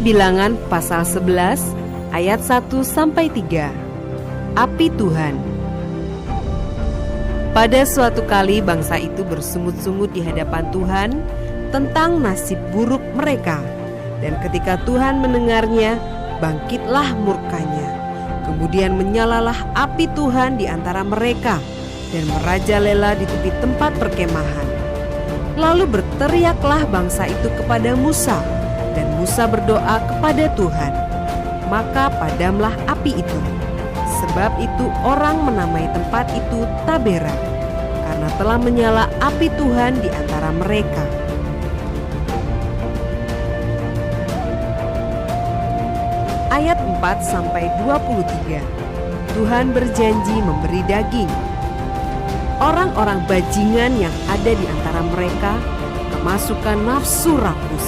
Bilangan pasal 11 ayat 1-3. Api Tuhan. Pada suatu kali bangsa itu bersungut-sungut di hadapan Tuhan tentang nasib buruk mereka. Dan ketika Tuhan mendengarnya, bangkitlah murkanya. Kemudian menyalalah api Tuhan di antara mereka dan merajalela di tepi tempat perkemahan. Lalu berteriaklah bangsa itu kepada Musa, dan Musa berdoa kepada Tuhan. Maka padamlah api itu. Sebab itu orang menamai tempat itu Tabera, karena telah menyala api Tuhan di antara mereka. Ayat 4-23. Tuhan berjanji memberi daging. Orang-orang bajingan yang ada di antara mereka kemasukan nafsu rakus,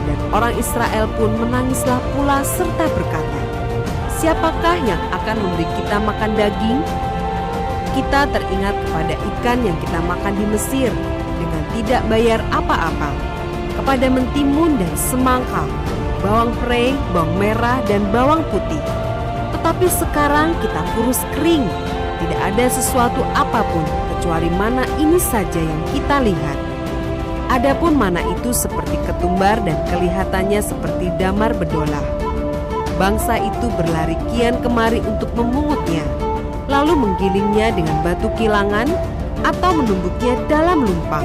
dan orang Israel pun menangislah pula serta berkata, "Siapakah yang akan memberi kita makan daging? Kita teringat kepada ikan yang kita makan di Mesir dengan tidak bayar apa-apa, kepada mentimun dan semangka, bawang prei, bawang merah, dan bawang putih. Tetapi sekarang kita kurus kering, tidak ada sesuatu apapun kecuali mana ini saja yang kita lihat. Adapun mana itu seperti ketumbar dan kelihatannya seperti damar bedolah." Bangsa itu berlari kian kemari untuk memungutnya, lalu menggilingnya dengan batu kilangan atau menumbuknya dalam lumpang.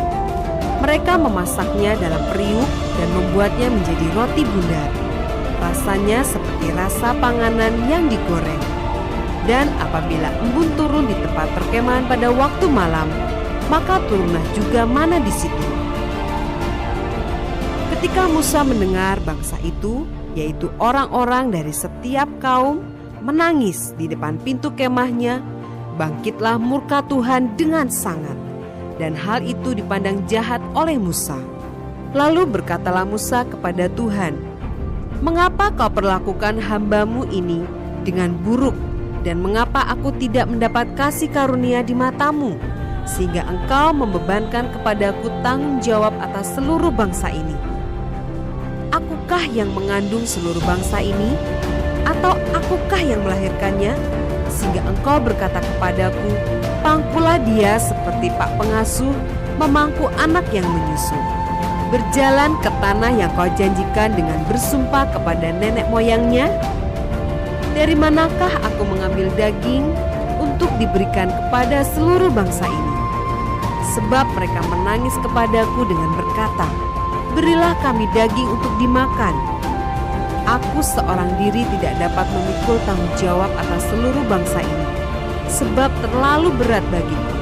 Mereka memasaknya dalam periuk dan membuatnya menjadi roti bundar. Rasanya seperti rasa panganan yang digoreng. Dan apabila embun turun di tempat perkemahan pada waktu malam, maka turunlah juga mana di situ. Ketika Musa mendengar bangsa itu, yaitu orang-orang dari setiap kaum, menangis di depan pintu kemahnya, bangkitlah murka Tuhan dengan sangat. Dan hal itu dipandang jahat oleh Musa. Lalu berkatalah Musa kepada Tuhan, "Mengapa kau perlakukan hambamu ini dengan buruk? Dan mengapa aku tidak mendapat kasih karunia di matamu, sehingga engkau membebankan kepadaku tanggung jawab atas seluruh bangsa ini? Akukah yang mengandung seluruh bangsa ini? Atau akukah yang melahirkannya? Sehingga engkau berkata kepadaku, pangkulah dia seperti pak pengasuh memangku anak yang menyusu. Berjalan ke tanah yang kau janjikan dengan bersumpah kepada nenek moyangnya. Dari manakah aku mengambil daging untuk diberikan kepada seluruh bangsa ini? Sebab mereka menangis kepadaku dengan berkata, berilah kami daging untuk dimakan. Aku seorang diri tidak dapat memikul tanggung jawab atas seluruh bangsa ini, sebab terlalu berat bagiku.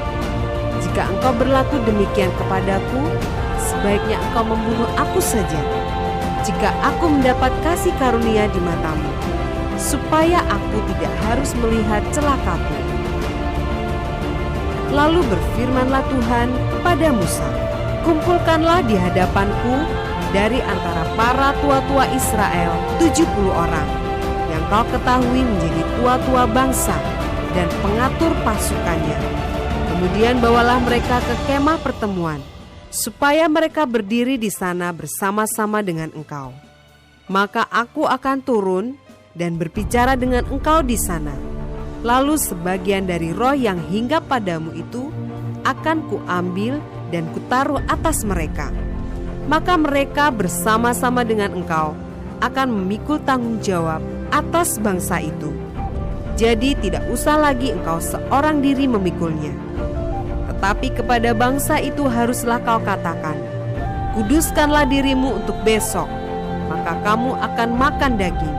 Jika engkau berlaku demikian kepadaku, sebaiknya engkau membunuh aku saja, jika aku mendapat kasih karunia di matamu, supaya aku tidak harus melihat celakaku. Lalu berfirmanlah Tuhan kepada Musa, kumpulkanlah di hadapanku dari antara para tua-tua Israel 70 orang, yang kau ketahui menjadi tua-tua bangsa dan pengatur pasukannya. Kemudian bawalah mereka ke kemah pertemuan, supaya mereka berdiri di sana bersama-sama dengan engkau. Maka aku akan turun dan berbicara dengan engkau di sana. Lalu sebagian dari roh yang hinggap padamu itu akan kuambil dan kutaruh atas mereka. Maka mereka bersama-sama dengan engkau akan memikul tanggung jawab atas bangsa itu. Jadi tidak usah lagi engkau seorang diri memikulnya. Tetapi kepada bangsa itu haruslah kau katakan, kuduskanlah dirimu untuk besok, maka kamu akan makan daging.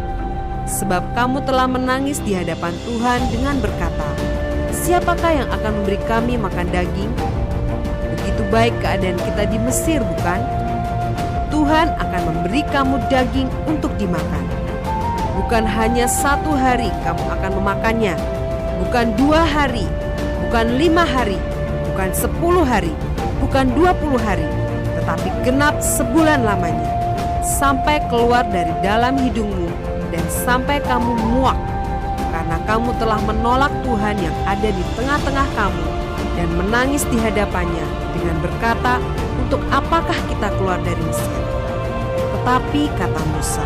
Sebab kamu telah menangis di hadapan Tuhan dengan berkata, siapakah yang akan memberi kami makan daging? Begitu baik keadaan kita di Mesir, bukan? Tuhan akan memberi kamu daging untuk dimakan. Bukan hanya 1 hari kamu akan memakannya, bukan 2 hari, bukan 5 hari, bukan 10 hari, bukan 20 hari, tetapi genap sebulan lamanya, sampai keluar dari dalam hidungmu dan sampai kamu muak, karena kamu telah menolak Tuhan yang ada di tengah-tengah kamu dan menangis di hadapannya dengan berkata, untuk apakah kita keluar dari Mesir? Tetapi kata Musa,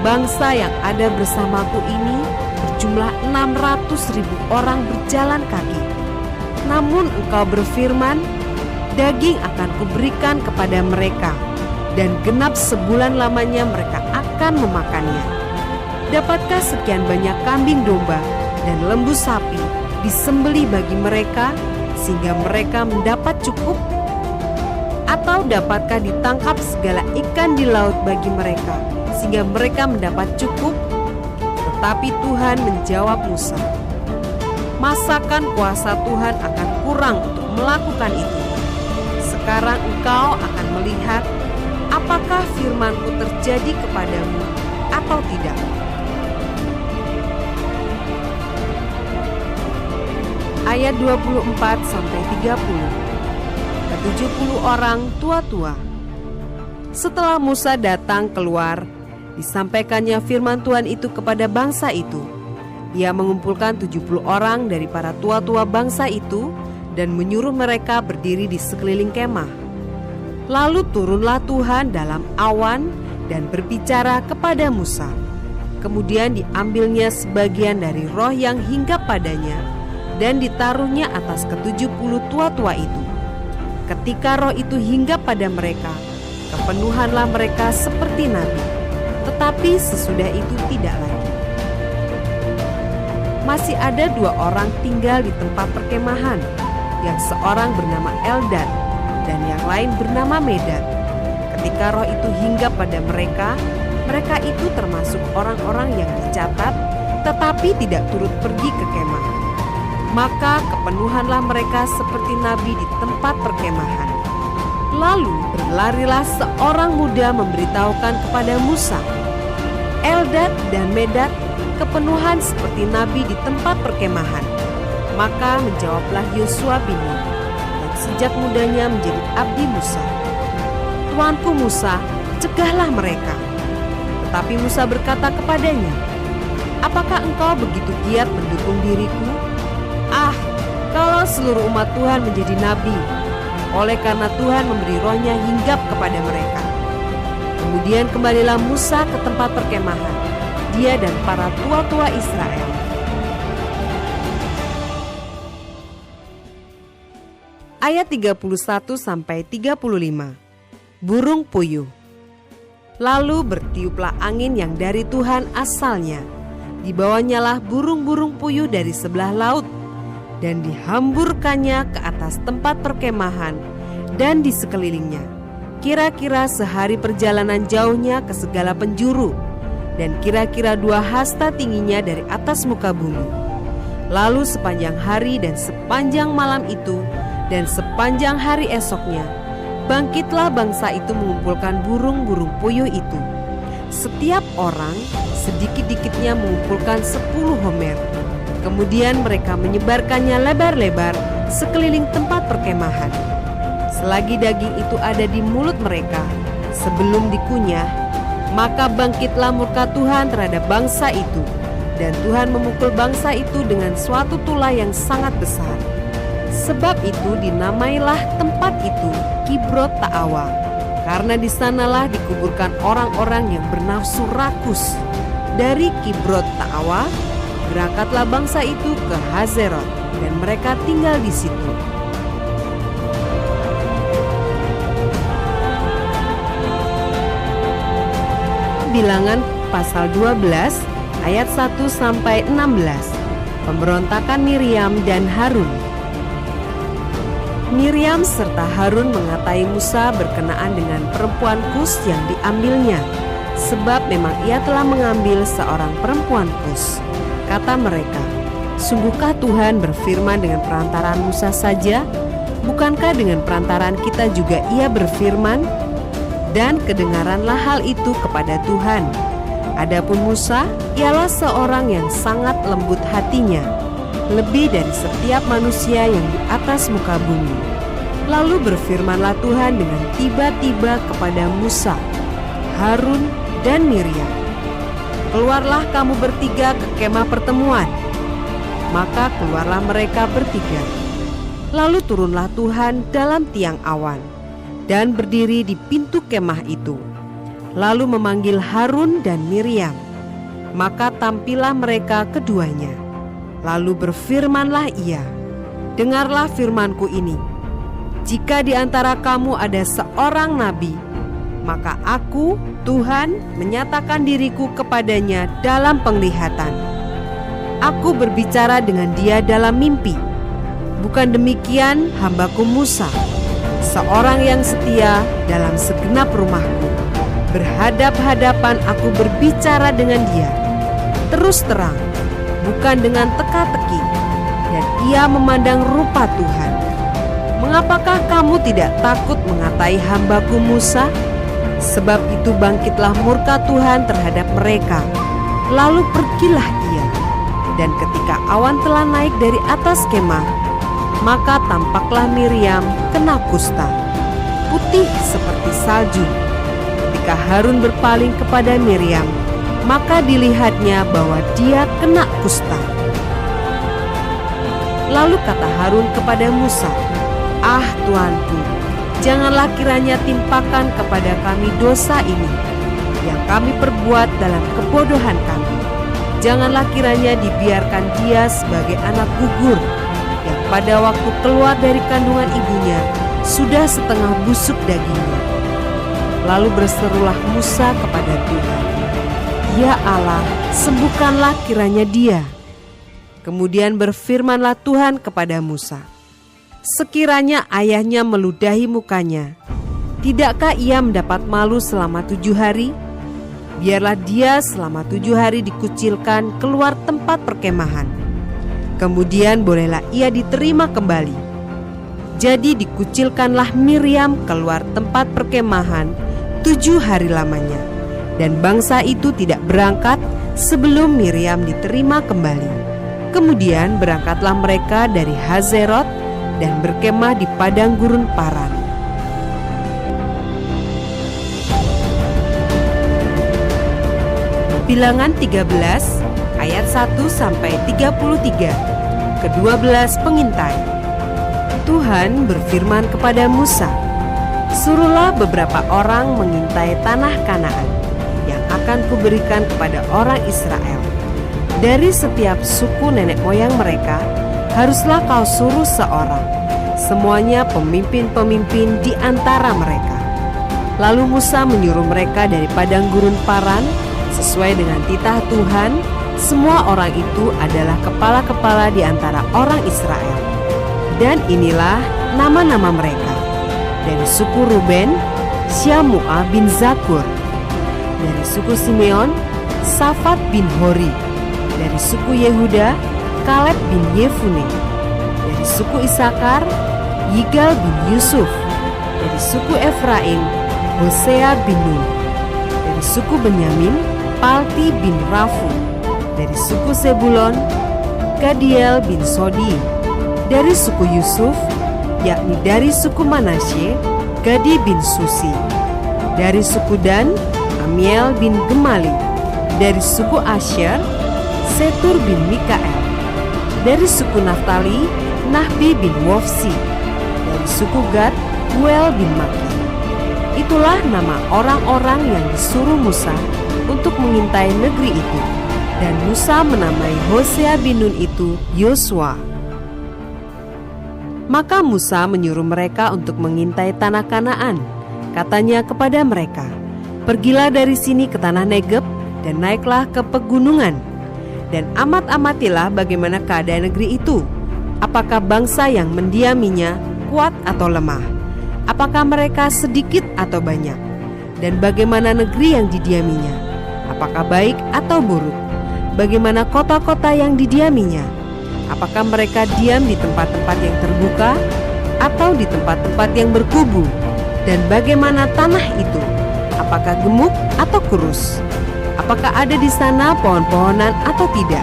bangsa yang ada bersamaku ini berjumlah 600.000 orang berjalan kaki. Namun engkau berfirman, daging akan kuberikan kepada mereka, dan genap sebulan lamanya mereka akan memakannya. Dapatkah sekian banyak kambing domba dan lembu sapi disembelih bagi mereka, sehingga mereka mendapat cukup? Atau dapatkah ditangkap segala ikan di laut bagi mereka, sehingga mereka mendapat cukup? Tetapi Tuhan menjawab Musa, masakan kuasa Tuhan akan kurang untuk melakukan itu? Sekarang engkau akan melihat apakah firman-Ku terjadi kepadamu atau tidak. Ayat 24-30. Ke-70 orang tua-tua. Setelah Musa datang keluar, disampaikannya firman Tuhan itu kepada bangsa itu. Ia mengumpulkan 70 orang dari para tua-tua bangsa itu dan menyuruh mereka berdiri di sekeliling kemah. Lalu turunlah Tuhan dalam awan dan berbicara kepada Musa. Kemudian diambilnya sebagian dari roh yang hinggap padanya dan ditaruhnya atas ke-70 tua-tua itu. Ketika roh itu hinggap pada mereka, kepenuhanlah mereka seperti nabi. Tetapi sesudah itu tidak lagi. Masih ada 2 orang tinggal di tempat perkemahan, yang seorang bernama Eldad dan yang lain bernama Medad. Ketika roh itu hinggap pada mereka, mereka itu termasuk orang-orang yang dicatat, tetapi tidak turut pergi ke kemah. Maka kepenuhanlah mereka seperti nabi di tempat perkemahan. Lalu berlarilah seorang muda memberitahukan kepada Musa, Eldad dan Medad kepenuhan seperti nabi di tempat perkemahan. Maka menjawablah Yosua bin Nun, yang sejak mudanya menjadi abdi Musa, Tuanku Musa, cegahlah mereka. Tetapi Musa berkata kepadanya, apakah engkau begitu giat mendukung diriku? Kalau seluruh umat Tuhan menjadi nabi, oleh karena Tuhan memberi rohnya hinggap kepada mereka. Kemudian kembalilah Musa ke tempat perkemahan, dia dan para tua-tua Israel. Ayat 31-35. Burung puyuh. Lalu bertiuplah angin yang dari Tuhan asalnya. Dibawanyalah burung-burung puyuh dari sebelah laut, dan dihamburkannya ke atas tempat perkemahan dan di sekelilingnya, kira-kira sehari perjalanan jauhnya ke segala penjuru, dan kira-kira 2 hasta tingginya dari atas muka bumi. Lalu sepanjang hari dan sepanjang malam itu dan sepanjang hari esoknya, bangkitlah bangsa itu mengumpulkan burung-burung puyuh itu. Setiap orang sedikit-dikitnya mengumpulkan 10 homer. Kemudian mereka menyebarkannya lebar-lebar sekeliling tempat perkemahan. Selagi daging itu ada di mulut mereka, sebelum dikunyah, maka bangkitlah murka Tuhan terhadap bangsa itu, dan Tuhan memukul bangsa itu dengan suatu tulah yang sangat besar. Sebab itu dinamailah tempat itu Kibrot Ta'awa, karena di sanalah dikuburkan orang-orang yang bernafsu rakus. Dari Kibrot Ta'awa berangkatlah bangsa itu ke Hazerot, dan mereka tinggal di situ. Bilangan pasal 12 ayat 1-16. Pemberontakan Miriam dan Harun. Miriam serta Harun mengatai Musa berkenaan dengan perempuan Kus yang diambilnya, sebab memang ia telah mengambil seorang perempuan Kus. Kata mereka, sungguhkah Tuhan berfirman dengan perantaraan Musa saja? Bukankah dengan perantaraan kita juga ia berfirman? Dan kedengaranlah hal itu kepada Tuhan. Adapun Musa, ialah seorang yang sangat lembut hatinya, lebih dari setiap manusia yang di atas muka bumi. Lalu berfirmanlah Tuhan dengan tiba-tiba kepada Musa, Harun, dan Miriam, keluarlah kamu bertiga ke kemah pertemuan. Maka keluarlah mereka bertiga. Lalu turunlah Tuhan dalam tiang awan dan berdiri di pintu kemah itu. lalu memanggil Harun dan Miriam. Maka tampillah mereka keduanya. Lalu berfirmanlah ia, "Dengarlah firmanku ini. Jika di antara kamu ada seorang nabi, maka aku, Tuhan, menyatakan diriku kepadanya dalam penglihatan. Aku berbicara dengan dia dalam mimpi. Bukan demikian hambaku Musa, seorang yang setia dalam segenap rumahku. Berhadap-hadapan aku berbicara dengan dia, terus terang, bukan dengan teka-teki, dan ia memandang rupa Tuhan. Mengapakah kamu tidak takut mengatai hambaku Musa? Sebab itu bangkitlah murka Tuhan terhadap mereka. Lalu pergilah ia. Dan ketika awan telah naik dari atas kemah, maka tampaklah Miriam kena kusta, putih seperti salju. Ketika Harun berpaling kepada Miriam, maka dilihatnya bahwa dia kena kusta. Lalu kata Harun kepada Musa, "Ah Tuanku, janganlah kiranya timpakan kepada kami dosa ini yang kami perbuat dalam kebodohan kami. Janganlah kiranya dibiarkan dia sebagai anak gugur yang pada waktu keluar dari kandungan ibunya sudah setengah busuk dagingnya." Lalu berserulah Musa kepada Tuhan, "Ya Allah, sembuhkanlah kiranya dia." Kemudian berfirmanlah Tuhan kepada Musa, "Sekiranya ayahnya meludahi mukanya, tidakkah ia mendapat malu selama 7 hari? Biarlah dia selama 7 hari dikucilkan keluar tempat perkemahan. Kemudian bolehlah ia diterima kembali." Jadi dikucilkanlah Miriam keluar tempat perkemahan 7 hari lamanya, dan bangsa itu tidak berangkat sebelum Miriam diterima kembali. Kemudian berangkatlah mereka dari Hazerot dan berkemah di padang gurun Paran. Bilangan 13 ayat 1 sampai 33. Ke-12 pengintai. Tuhan berfirman kepada Musa, "Suruhlah beberapa orang mengintai tanah Kanaan yang akan kuberikan kepada orang Israel. Dari setiap suku nenek moyang mereka haruslah kau suruh seorang, semuanya pemimpin-pemimpin di antara mereka." Lalu Musa menyuruh mereka dari padang gurun Paran sesuai dengan titah Tuhan. Semua orang itu adalah kepala-kepala di antara orang Israel. Dan inilah nama-nama mereka. Dari suku Ruben, Syamua bin Zakur. Dari suku Simeon, Safat bin Hori. Dari suku Yehuda, Kaleb bin Yefune. Dari suku Isakar, Yigal bin Yusuf. Dari suku Efraim, Hosea bin Nun. Dari suku Benyamin, Palti bin Rafu. Dari suku Sebulon, Gadiel bin Sodi. Dari suku Yusuf, yakni dari suku Manasye, Gadi bin Susi. Dari suku Dan, Amiel bin Gemali. Dari suku Asher, Setur bin Mikael. Dari suku Naftali, Nahbi bin Wofsi. Dari suku Gad, Guel bin Maki. Itulah nama orang-orang yang disuruh Musa untuk mengintai negeri itu. Dan Musa menamai Hosea bin Nun itu Yosua. Maka Musa menyuruh mereka untuk mengintai tanah Kanaan. Katanya kepada mereka, "Pergilah dari sini ke tanah Negeb dan naiklah ke pegunungan. Dan amat-amatilah bagaimana keadaan negeri itu. Apakah bangsa yang mendiaminya kuat atau lemah? Apakah mereka sedikit atau banyak? Dan bagaimana negeri yang didiaminya? Apakah baik atau buruk? Bagaimana kota-kota yang didiaminya? Apakah mereka diam di tempat-tempat yang terbuka atau di tempat-tempat yang berkubu? Dan bagaimana tanah itu? Apakah gemuk atau kurus? Apakah ada di sana pohon-pohonan atau tidak?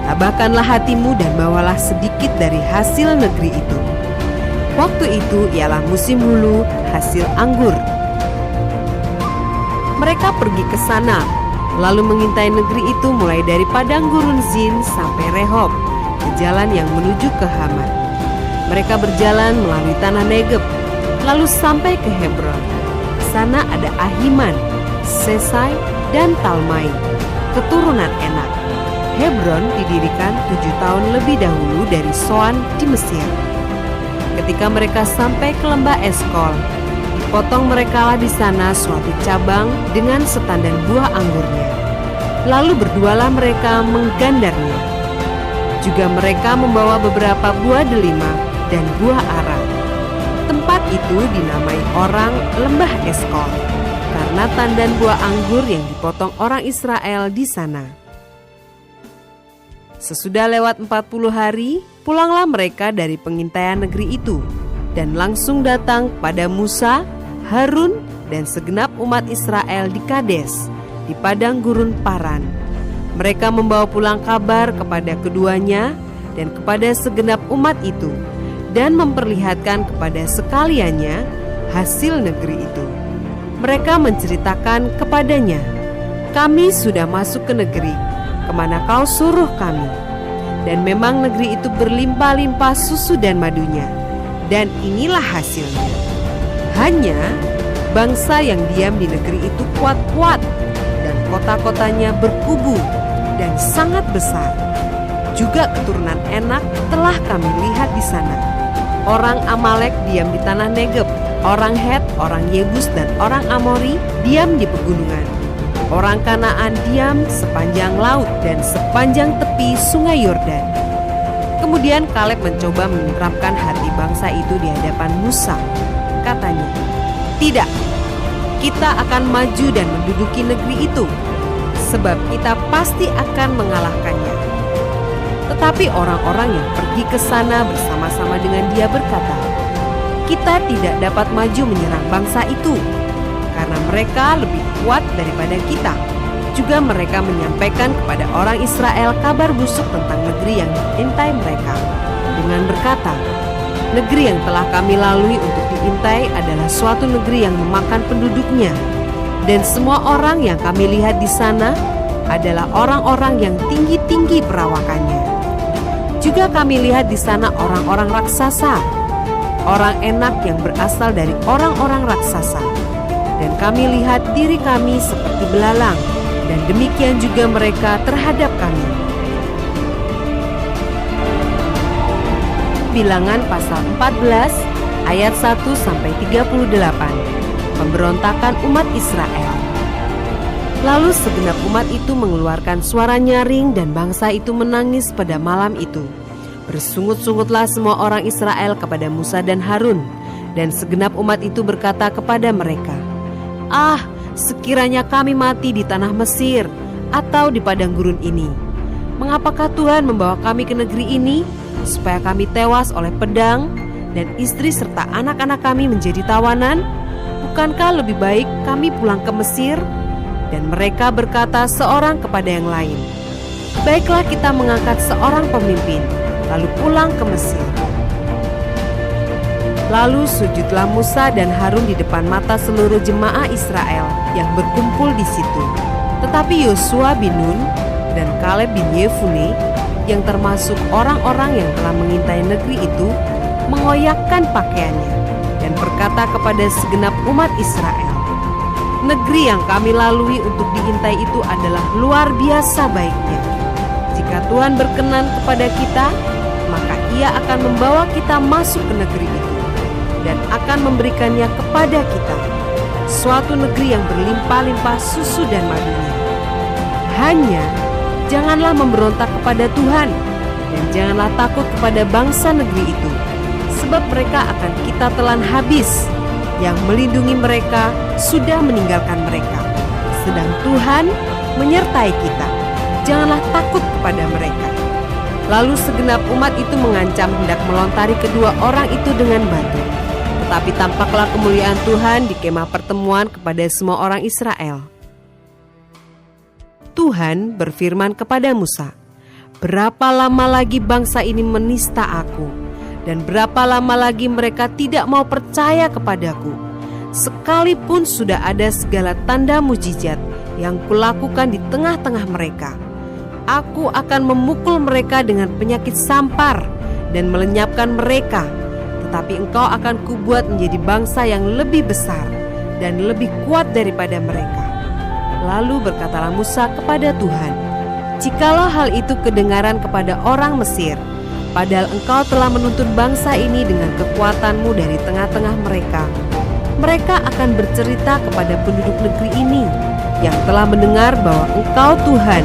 Tabahkanlah hatimu dan bawalah sedikit dari hasil negeri itu." Waktu itu ialah musim hulu hasil anggur. Mereka pergi ke sana, lalu mengintai negeri itu mulai dari padang gurun Zin sampai Rehob, ke jalan yang menuju ke Hamat. Mereka berjalan melalui tanah Negeb, lalu sampai ke Hebron. Di sana ada Ahiman, Sesai, dan Talmai, keturunan Enak. Hebron didirikan 7 tahun lebih dahulu dari Soan di Mesir. Ketika mereka sampai ke lembah Eskol, dipotong merekalah di sana suatu cabang dengan setandan buah anggurnya. Lalu berdualah mereka menggandarnya. Juga mereka membawa beberapa buah delima dan buah ara. Tempat itu dinamai orang lembah Eskol, karena tandan buah anggur yang dipotong orang Israel di sana. Sesudah lewat 40 hari, pulanglah mereka dari pengintaian negeri itu, dan langsung datang pada Musa, Harun, dan segenap umat Israel di Kades, di padang gurun Paran. Mereka membawa pulang kabar kepada keduanya dan kepada segenap umat itu, dan memperlihatkan kepada sekaliannya hasil negeri itu. Mereka menceritakan kepadanya, "Kami sudah masuk ke negeri kemana kau suruh kami, dan memang negeri itu berlimpah-limpah susu dan madunya, dan inilah hasilnya. Hanya bangsa yang diam di negeri itu kuat-kuat, dan kota-kotanya berkubu dan sangat besar. Juga keturunan Enak telah kami lihat di sana. Orang Amalek diam di tanah Negeb, orang Het, orang Yebus, dan orang Amori diam di pegunungan. Orang Kanaan diam sepanjang laut dan sepanjang tepi sungai Yordan." Kemudian Kaleb mencoba menenteramkan hati bangsa itu di hadapan Musa. Katanya, "Tidak, kita akan maju dan menduduki negeri itu, sebab kita pasti akan mengalahkannya." Tetapi orang-orang yang pergi ke sana bersama-sama dengan dia berkata, "Kita tidak dapat maju menyerang bangsa itu, karena mereka lebih kuat daripada kita." Juga mereka menyampaikan kepada orang Israel kabar busuk tentang negeri yang diintai mereka, dengan berkata, "Negeri yang telah kami lalui untuk diintai adalah suatu negeri yang memakan penduduknya, dan semua orang yang kami lihat di sana adalah orang-orang yang tinggi-tinggi perawakannya. Juga kami lihat di sana orang-orang raksasa, orang Enak yang berasal dari orang-orang raksasa. Dan kami lihat diri kami seperti belalang, dan demikian juga mereka terhadap kami." Bilangan pasal 14 ayat 1-38. Pemberontakan umat Israel. Lalu segenap umat itu mengeluarkan suara nyaring, dan bangsa itu menangis pada malam itu. Bersungut-sungutlah semua orang Israel kepada Musa dan Harun, dan segenap umat itu berkata kepada mereka, "Ah, sekiranya kami mati di tanah Mesir atau di padang gurun ini. Mengapakah Tuhan membawa kami ke negeri ini, supaya kami tewas oleh pedang, dan istri serta anak-anak kami menjadi tawanan? Bukankah lebih baik kami pulang ke Mesir?" Dan mereka berkata seorang kepada yang lain, "Baiklah, kita mengangkat seorang pemimpin, lalu pulang ke Mesir." Lalu sujudlah Musa dan Harun di depan mata seluruh jemaah Israel yang berkumpul di situ. Tetapi Yosua bin Nun dan Kaleb bin Yefune, yang termasuk orang-orang yang telah mengintai negeri itu, mengoyakkan pakaiannya dan berkata kepada segenap umat Israel, "Negeri yang kami lalui untuk diintai itu adalah luar biasa baiknya. Jika Tuhan berkenan kepada kita, maka Ia akan membawa kita masuk ke negeri itu dan akan memberikannya kepada kita, suatu negeri yang berlimpah-limpah susu dan madunya. Hanya janganlah memberontak kepada Tuhan, dan janganlah takut kepada bangsa negeri itu, sebab mereka akan kita telan habis. Yang melindungi mereka sudah meninggalkan mereka, sedang Tuhan menyertai kita. Janganlah takut kepada mereka." Lalu segenap umat itu mengancam hendak melontari kedua orang itu dengan batu. Tetapi tampaklah kemuliaan Tuhan di kemah pertemuan kepada semua orang Israel. Tuhan berfirman kepada Musa, "Berapa lama lagi bangsa ini menista aku? Dan berapa lama lagi mereka tidak mau percaya kepadaku? Sekalipun sudah ada segala tanda mujizat yang kulakukan di tengah-tengah mereka. Aku akan memukul mereka dengan penyakit sampar dan melenyapkan mereka. Tetapi engkau akan kubuat menjadi bangsa yang lebih besar dan lebih kuat daripada mereka. Lalu berkatalah Musa kepada Tuhan, "Jikalau hal itu kedengaran kepada orang Mesir, padahal engkau telah menuntun bangsa ini dengan kekuatanmu dari tengah-tengah mereka, mereka akan bercerita kepada penduduk negeri ini yang telah mendengar bahwa engkau Tuhan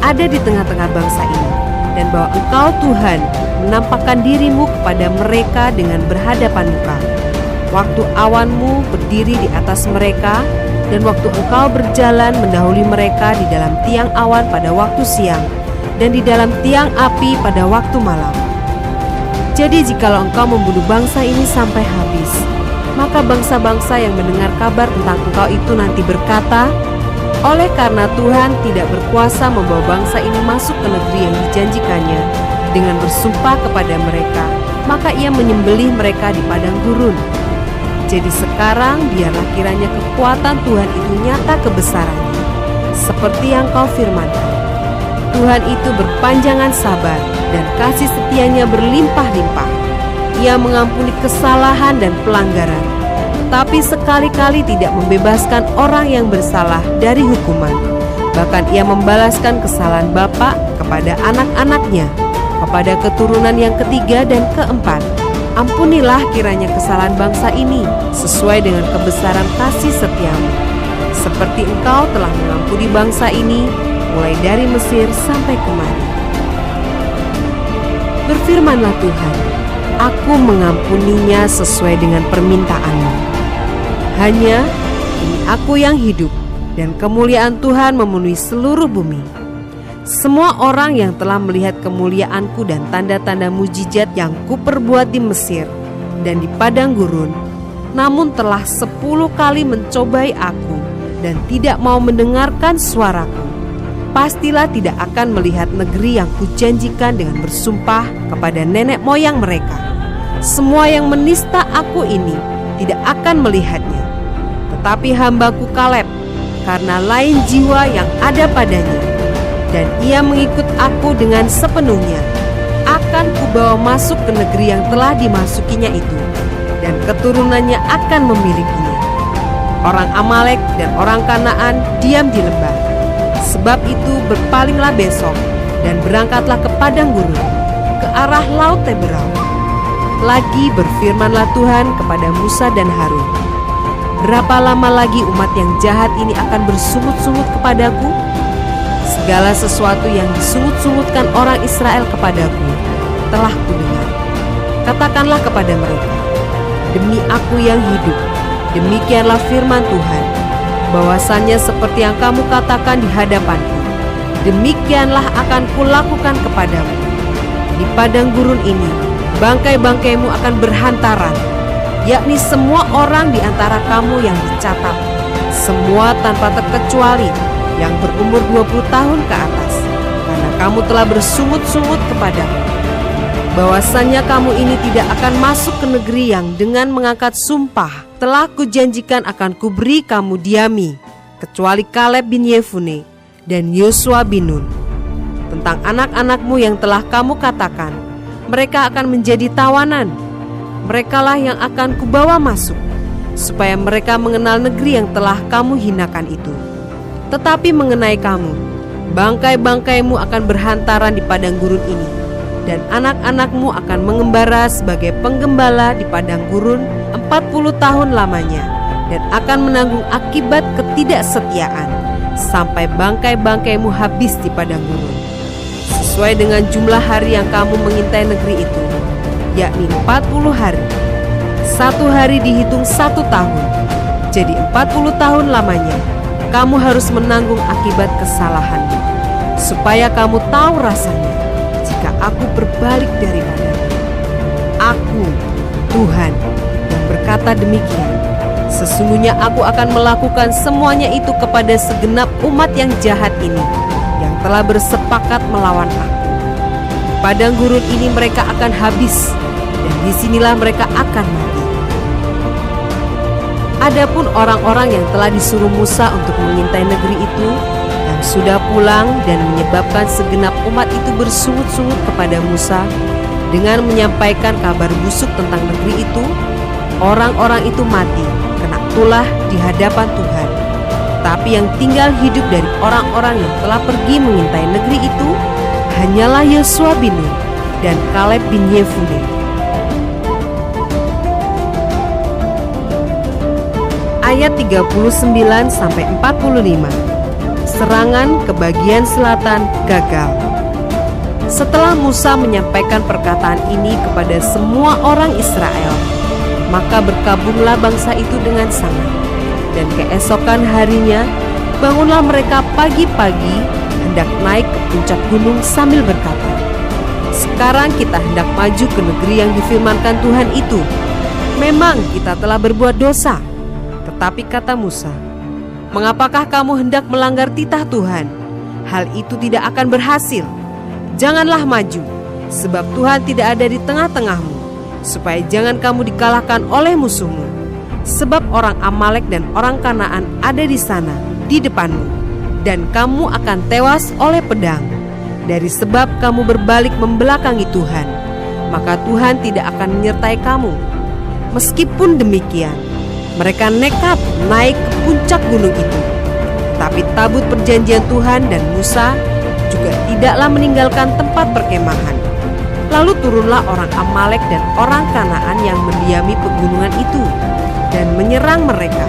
ada di tengah-tengah bangsa ini, dan bahwa engkau Tuhan menampakkan dirimu kepada mereka dengan berhadapan muka. Waktu awanmu berdiri di atas mereka, dan waktu engkau berjalan mendahului mereka di dalam tiang awan pada waktu siang, dan di dalam tiang api pada waktu malam. Jadi jikalau engkau membunuh bangsa ini sampai habis, maka bangsa-bangsa yang mendengar kabar tentang engkau itu nanti berkata, oleh karena Tuhan tidak berkuasa membawa bangsa ini masuk ke negeri yang dijanjikannya dengan bersumpah kepada mereka, maka ia menyembelih mereka di padang gurun. Jadi sekarang biarlah kiranya kekuatan Tuhan itu nyata kebesarannya, seperti yang kau firmankan. Tuhan itu berpanjangan sabar dan kasih setianya berlimpah-limpah. Ia mengampuni kesalahan dan pelanggaran, tapi sekali-kali tidak membebaskan orang yang bersalah dari hukuman. Bahkan ia membalaskan kesalahan bapa kepada anak-anaknya, kepada keturunan yang ketiga dan keempat. Ampunilah kiranya kesalahan bangsa ini sesuai dengan kebesaran kasih setiamu, seperti engkau telah mengampuni bangsa ini mulai dari Mesir sampai kemari. Berfirmanlah Tuhan, aku mengampuninya sesuai dengan permintaanmu. Hanya ini aku yang hidup, dan kemuliaan Tuhan memenuhi seluruh bumi. Semua orang yang telah melihat kemuliaanku dan tanda-tanda mujizat yang kuperbuat di Mesir dan di padang gurun, namun telah 10 kali mencobai aku dan tidak mau mendengarkan suaraku, pastilah tidak akan melihat negeri yang kujanjikan dengan bersumpah kepada nenek moyang mereka. Semua yang menista aku ini tidak akan melihatnya, tetapi hambaku Kaleb, karena lain jiwa yang ada padanya, dan ia mengikut aku dengan sepenuhnya, akan kubawa masuk ke negeri yang telah dimasukinya itu, dan keturunannya akan memilikinya. Orang Amalek dan orang Kanaan diam di lembah. Sebab itu berpalinglah besok, dan berangkatlah ke padang gurun, ke arah laut Teberau. Lagi berfirmanlah Tuhan kepada Musa dan Harun, berapa lama lagi umat yang jahat ini akan bersungut-sungut kepadaku? Segala sesuatu yang disungut-sungutkan orang Israel kepadaku telah kudengar. Katakanlah kepada mereka, demi aku yang hidup, demikianlah firman Tuhan, bahwasannya seperti yang kamu katakan di hadapanku, demikianlah akan kulakukan kepadamu. Di padang gurun ini, bangkai-bangkaimu akan berhantaran, yakni semua orang di antara kamu yang dicatat, semua tanpa terkecuali yang berumur 20 tahun ke atas, karena kamu telah bersungut-sungut kepadamu, bahwasannya kamu ini tidak akan masuk ke negeri yang dengan mengangkat sumpah telah kujanjikan akan kuberi kamu diami, kecuali Kaleb bin Yefune dan Yosua bin Nun. Tentang anak-anakmu yang telah kamu katakan, mereka akan menjadi tawanan, merekalah yang akan kubawa masuk, supaya mereka mengenal negeri yang telah kamu hinakan itu. Tetapi mengenai kamu, bangkai-bangkaimu akan berhantaran di padang gurun ini, dan anak-anakmu akan mengembara sebagai penggembala di padang gurun 40 tahun lamanya, dan akan menanggung akibat ketidaksetiaan sampai bangkai-bangkaimu habis di padang gurun, sesuai dengan jumlah hari yang kamu mengintai negeri itu, yakni 40 hari. 1 hari dihitung 1 tahun, jadi 40 tahun lamanya kamu harus menanggung akibat kesalahanmu, supaya kamu tahu rasanya jika aku berbalik daripadamu. Aku, Tuhan, yang berkata demikian. Sesungguhnya aku akan melakukan semuanya itu kepada segenap umat yang jahat ini, yang telah bersepakat melawan aku. Di padang gurun ini mereka akan habis, dan disinilah mereka akan mati. Adapun orang-orang yang telah disuruh Musa untuk mengintai negeri itu, yang sudah pulang dan menyebabkan segenap umat itu bersungut-sungut kepada Musa dengan menyampaikan kabar busuk tentang negeri itu, orang-orang itu mati kena tulah di hadapan Tuhan. Tetapi yang tinggal hidup dari orang-orang yang telah pergi mengintai negeri itu hanyalah Yosua bin Nun dan Kaleb bin Yefune. Ayat 39-45. Serangan ke bagian selatan gagal. Setelah Musa menyampaikan perkataan ini kepada semua orang Israel, maka berkabunglah bangsa itu dengan sangat. Dan keesokan harinya, bangunlah mereka pagi-pagi hendak naik ke puncak gunung sambil berkata, "Sekarang kita hendak maju ke negeri yang difirmankan Tuhan itu. Memang kita telah berbuat dosa." Tetapi kata Musa, "Mengapakah kamu hendak melanggar titah Tuhan? Hal itu tidak akan berhasil. Janganlah maju, sebab Tuhan tidak ada di tengah-tengahmu, supaya jangan kamu dikalahkan oleh musuhmu. Sebab orang Amalek dan orang Kanaan ada di sana, di depanmu, dan kamu akan tewas oleh pedang. Dari sebab kamu berbalik membelakangi Tuhan, maka Tuhan tidak akan menyertai kamu." Meskipun demikian, mereka nekat naik ke puncak gunung itu. Tapi tabut perjanjian Tuhan dan Musa juga tidaklah meninggalkan tempat perkemahan. Lalu turunlah orang Amalek dan orang Kanaan yang mendiami pegunungan itu dan menyerang mereka.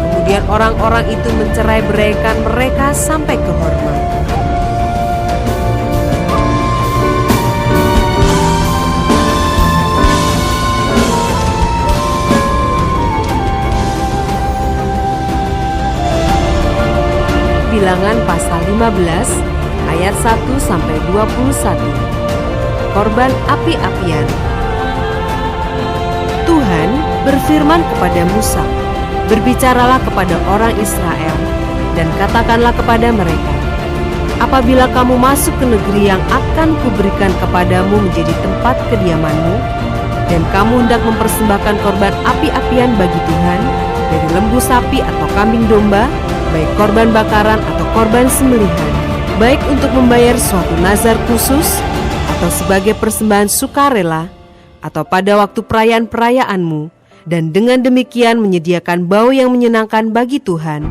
Kemudian orang-orang itu mencerai-beraikan mereka sampai ke Horma. Bilangan pasal 15 ayat 1-21. Korban api-apian. Tuhan berfirman kepada Musa, "Berbicaralah kepada orang Israel dan katakanlah kepada mereka, apabila kamu masuk ke negeri yang akan kuberikan kepadamu menjadi tempat kediamanmu, dan kamu hendak mempersembahkan korban api-apian bagi Tuhan dari lembu sapi atau kambing domba, baik korban bakaran atau korban sembelihan, baik untuk membayar suatu nazar khusus atau sebagai persembahan sukarela atau pada waktu perayaan-perayaanmu, dan dengan demikian menyediakan bau yang menyenangkan bagi Tuhan,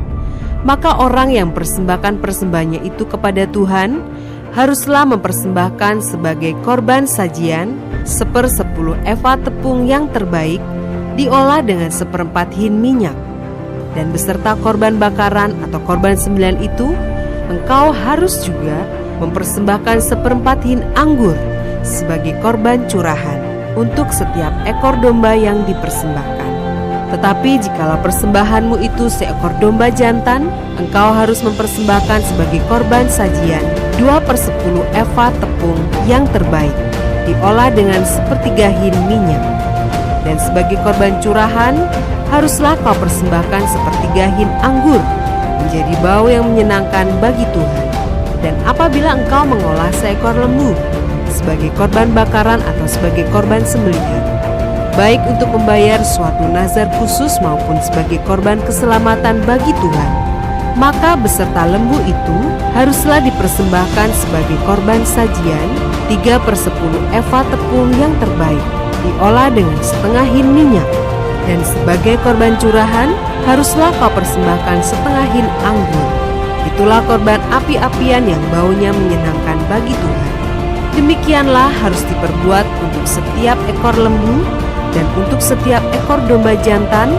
maka orang yang persembahkan persembahannya itu kepada Tuhan haruslah mempersembahkan sebagai korban sajian 1/10 eva tepung yang terbaik diolah dengan 1/4 hin minyak. Dan beserta korban bakaran atau korban sembelihan itu, engkau harus juga mempersembahkan 1/4 hin anggur sebagai korban curahan untuk setiap ekor domba yang dipersembahkan. Tetapi jikalau persembahanmu itu seekor domba jantan, engkau harus mempersembahkan sebagai korban sajian 2/10 eva tepung yang terbaik diolah dengan 1/3 hin minyak. Dan sebagai korban curahan haruslah kau persembahkan 1/3 hin anggur menjadi bau yang menyenangkan bagi Tuhan. Dan apabila engkau mengolah seekor lembu sebagai korban bakaran atau sebagai korban sembelihan, baik untuk membayar suatu nazar khusus maupun sebagai korban keselamatan bagi Tuhan, maka beserta lembu itu haruslah dipersembahkan sebagai korban sajian 3/10 eva tepung yang terbaik diolah dengan 1/2 hin minyak. Dan sebagai korban curahan haruslah kau persembahkan 1/2 hin anggur. Itulah korban api-apian yang baunya menyenangkan bagi Tuhan. Demikianlah harus diperbuat untuk setiap ekor lembu, dan untuk setiap ekor domba jantan,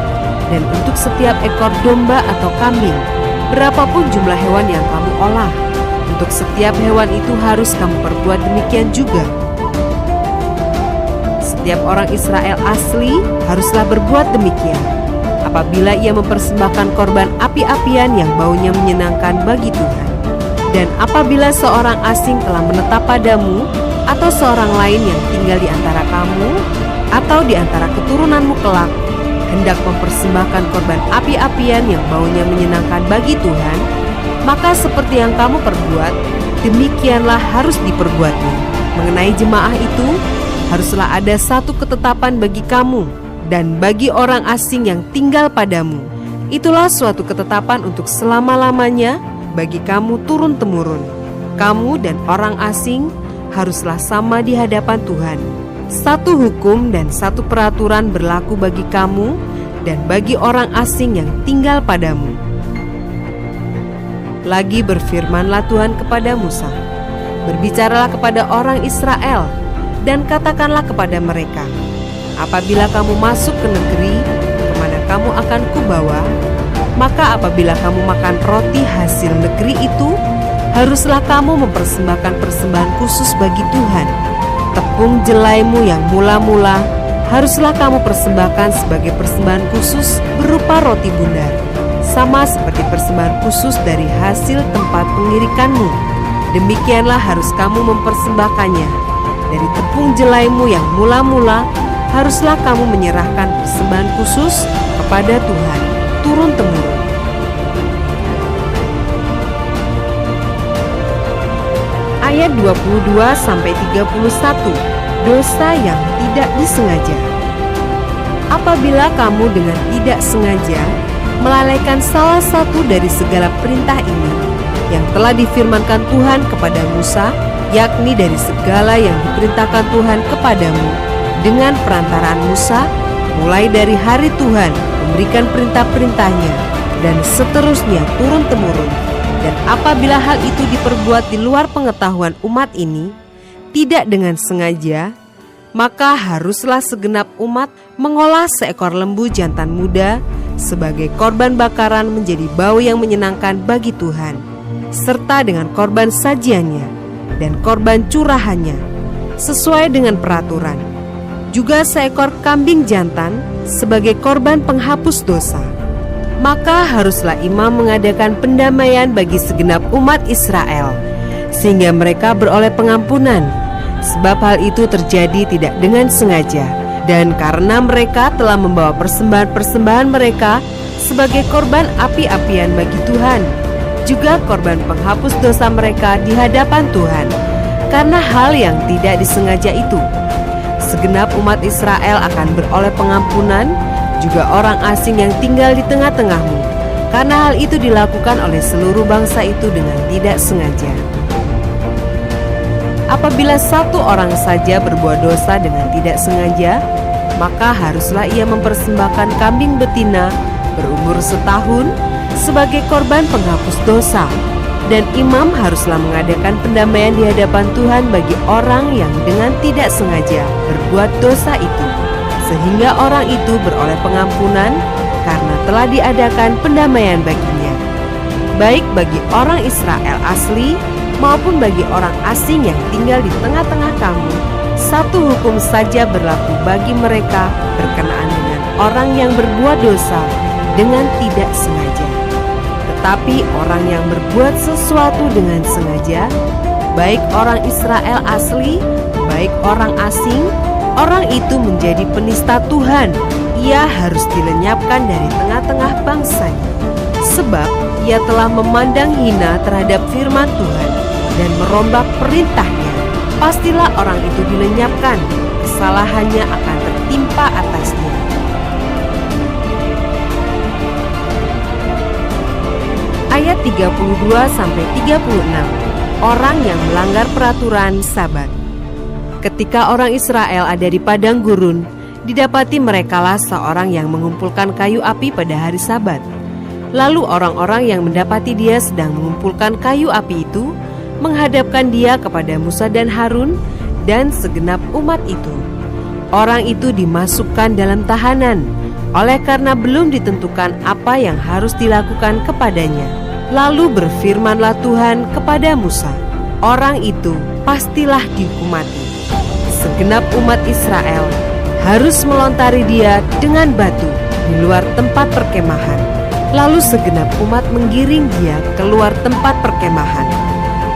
dan untuk setiap ekor domba atau kambing, berapapun jumlah hewan yang kamu olah. Untuk setiap hewan itu harus kamu perbuat demikian juga. Setiap orang Israel asli haruslah berbuat demikian apabila ia mempersembahkan korban api-apian yang baunya menyenangkan bagi Tuhan. Dan apabila seorang asing telah menetap padamu, atau seorang lain yang tinggal di antara kamu atau di antara keturunanmu kelak hendak mempersembahkan korban api-apian yang baunya menyenangkan bagi Tuhan, maka seperti yang kamu perbuat, demikianlah harus diperbuatnya. Mengenai jemaah itu, haruslah ada satu ketetapan bagi kamu dan bagi orang asing yang tinggal padamu. Itulah suatu ketetapan untuk selama-lamanya bagi kamu turun-temurun. Kamu dan orang asing haruslah sama di hadapan Tuhan. Satu hukum dan satu peraturan berlaku bagi kamu dan bagi orang asing yang tinggal padamu. Lagi berfirmanlah Tuhan kepada Musa, "Berbicaralah kepada orang Israel dan katakanlah kepada mereka, apabila kamu masuk ke negeri kemana kamu akan kubawa, maka apabila kamu makan roti hasil negeri itu, haruslah kamu mempersembahkan persembahan khusus bagi Tuhan. Tepung jelaimu yang mula-mula haruslah kamu persembahkan sebagai persembahan khusus berupa roti bundar, sama seperti persembahan khusus dari hasil tempat pengirikanmu. Demikianlah harus kamu mempersembahkannya. Dari tepung jelaimu yang mula-mula haruslah kamu menyerahkan persembahan khusus kepada Tuhan turun-temurun." Ayat 22-31, dosa yang tidak disengaja. Apabila kamu dengan tidak sengaja melalaikan salah satu dari segala perintah ini yang telah difirmankan Tuhan kepada Musa, yakni dari segala yang diperintahkan Tuhan kepadamu dengan perantaraan Musa, mulai dari hari Tuhan memberikan perintah-perintahnya dan seterusnya turun-temurun, dan apabila hal itu diperbuat di luar pengetahuan umat ini, tidak dengan sengaja, maka haruslah segenap umat mengolah seekor lembu jantan muda sebagai korban bakaran menjadi bau yang menyenangkan bagi Tuhan, serta dengan korban sajiannya dan korban curahannya, sesuai dengan peraturan. Juga seekor kambing jantan sebagai korban penghapus dosa. Maka haruslah imam mengadakan pendamaian bagi segenap umat Israel, sehingga mereka beroleh pengampunan, sebab hal itu terjadi tidak dengan sengaja, dan karena mereka telah membawa persembahan-persembahan mereka sebagai korban api-apian bagi Tuhan, juga korban penghapus dosa mereka di hadapan Tuhan, karena hal yang tidak disengaja itu. Segenap umat Israel akan beroleh pengampunan, juga orang asing yang tinggal di tengah-tengahmu, karena hal itu dilakukan oleh seluruh bangsa itu dengan tidak sengaja. Apabila satu orang saja berbuat dosa dengan tidak sengaja, maka haruslah ia mempersembahkan kambing betina berumur setahun sebagai korban penghapus dosa, dan imam haruslah mengadakan pendamaian di hadapan Tuhan bagi orang yang dengan tidak sengaja berbuat dosa itu, sehingga orang itu beroleh pengampunan karena telah diadakan pendamaian baginya, baik bagi orang Israel asli maupun bagi orang asing yang tinggal di tengah-tengah kamu. Satu hukum saja berlaku bagi mereka berkenaan dengan orang yang berbuat dosa dengan tidak sengaja. Tetapi orang yang berbuat sesuatu dengan sengaja, baik orang Israel asli, baik orang asing, orang itu menjadi penista Tuhan. Ia harus dilenyapkan dari tengah-tengah bangsanya, sebab ia telah memandang hina terhadap firman Tuhan dan merombak perintahnya. Pastilah orang itu dilenyapkan, kesalahannya akan tertimpa atasnya. Ayat 32-36, orang yang melanggar peraturan Sabat. Ketika orang Israel ada di padang gurun, didapati merekalah seorang yang mengumpulkan kayu api pada hari Sabat. Lalu orang-orang yang mendapati dia sedang mengumpulkan kayu api itu menghadapkan dia kepada Musa dan Harun dan segenap umat itu. Orang itu dimasukkan dalam tahanan, oleh karena belum ditentukan apa yang harus dilakukan kepadanya. Lalu berfirmanlah Tuhan kepada Musa, orang itu pastilah dihukum mati. Segenap umat Israel harus melontari dia dengan batu di luar tempat perkemahan. Lalu segenap umat menggiring dia keluar tempat perkemahan.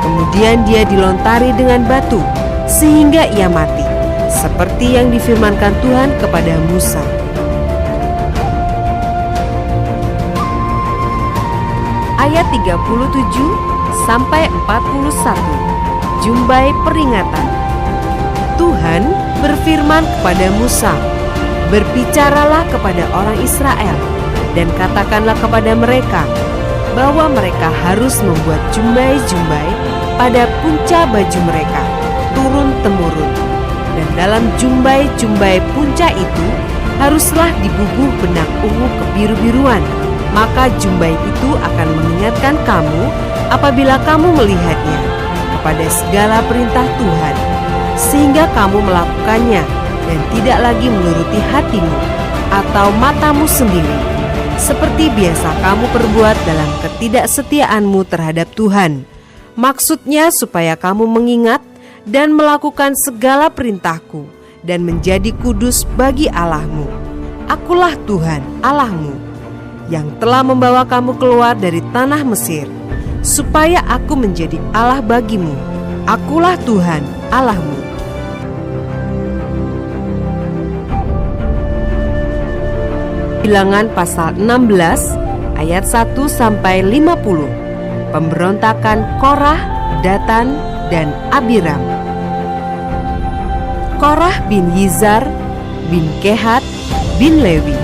Kemudian dia dilontari dengan batu sehingga ia mati, seperti yang difirmankan Tuhan kepada Musa. Ayat 37-41, Jumbai peringatan. Tuhan berfirman kepada Musa, "Berbicaralah kepada orang Israel dan katakanlah kepada mereka bahwa mereka harus membuat jumbai-jumbai pada punca baju mereka turun-temurun, dan dalam jumbai-jumbai punca itu haruslah dibubuh benang ungu kebiru-biruan. Maka jumbai itu akan mengingatkan kamu apabila kamu melihatnya kepada segala perintah Tuhan, sehingga kamu melakukannya dan tidak lagi menuruti hatimu atau matamu sendiri, seperti biasa kamu perbuat dalam ketidaksetiaanmu terhadap Tuhan. Maksudnya supaya kamu mengingat dan melakukan segala perintahku dan menjadi kudus bagi Allahmu. Akulah Tuhan Allahmu yang telah membawa kamu keluar dari tanah Mesir, supaya aku menjadi Allah bagimu. Akulah Tuhan Allahmu. Bilangan pasal 16 ayat 1 sampai 50. Pemberontakan Korah, Datan, dan Abiram. Korah bin Yizar bin Kehat bin Lewi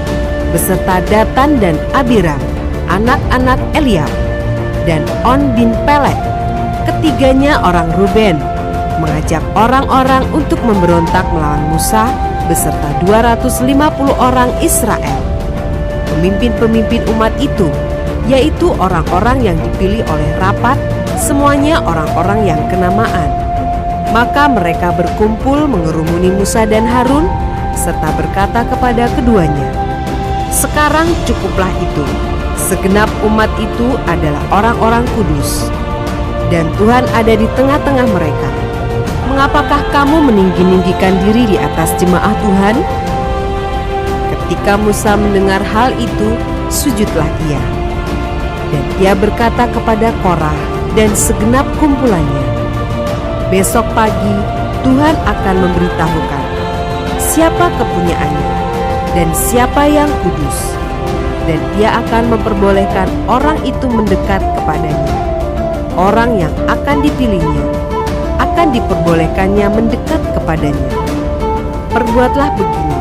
beserta Datan dan Abiram, anak-anak Eliab, dan On bin Pelet, ketiganya orang Ruben, mengajak orang-orang untuk memberontak melawan Musa beserta 250 orang Israel. Pemimpin-pemimpin umat itu, yaitu orang-orang yang dipilih oleh rapat, semuanya orang-orang yang kenamaan. Maka mereka berkumpul mengerumuni Musa dan Harun, serta berkata kepada keduanya, "Sekarang cukuplah itu, segenap umat itu adalah orang-orang kudus, dan Tuhan ada di tengah-tengah mereka. Mengapakah kamu meninggi-ninggikan diri di atas jemaah Tuhan?" Ketika Musa mendengar hal itu, sujudlah ia. Dan ia berkata kepada Korah dan segenap kumpulannya, "Besok pagi Tuhan akan memberitahukan siapa kepunyaannya dan siapa yang kudus, dan ia akan memperbolehkan orang itu mendekat kepadanya. Orang yang akan dipilihnya akan diperbolehkannya mendekat kepadanya. Perbuatlah begini,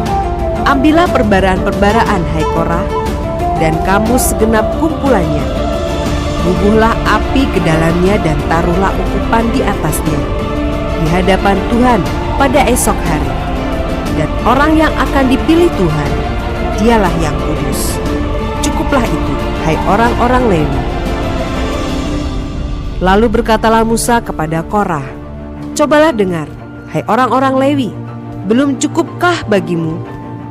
ambillah perbaraan-perbaraan, hai Korah, dan kamu segenap kumpulannya. Bubuhlah api ke dalamnya dan taruhlah ukupan di atasnya di hadapan Tuhan pada esok hari. Dan orang yang akan dipilih Tuhan, dialah yang kudus. Cukuplah itu, hai orang-orang Lewi." Lalu berkatalah Musa kepada Korah, "Cobalah dengar, hai orang-orang Lewi, belum cukupkah bagimu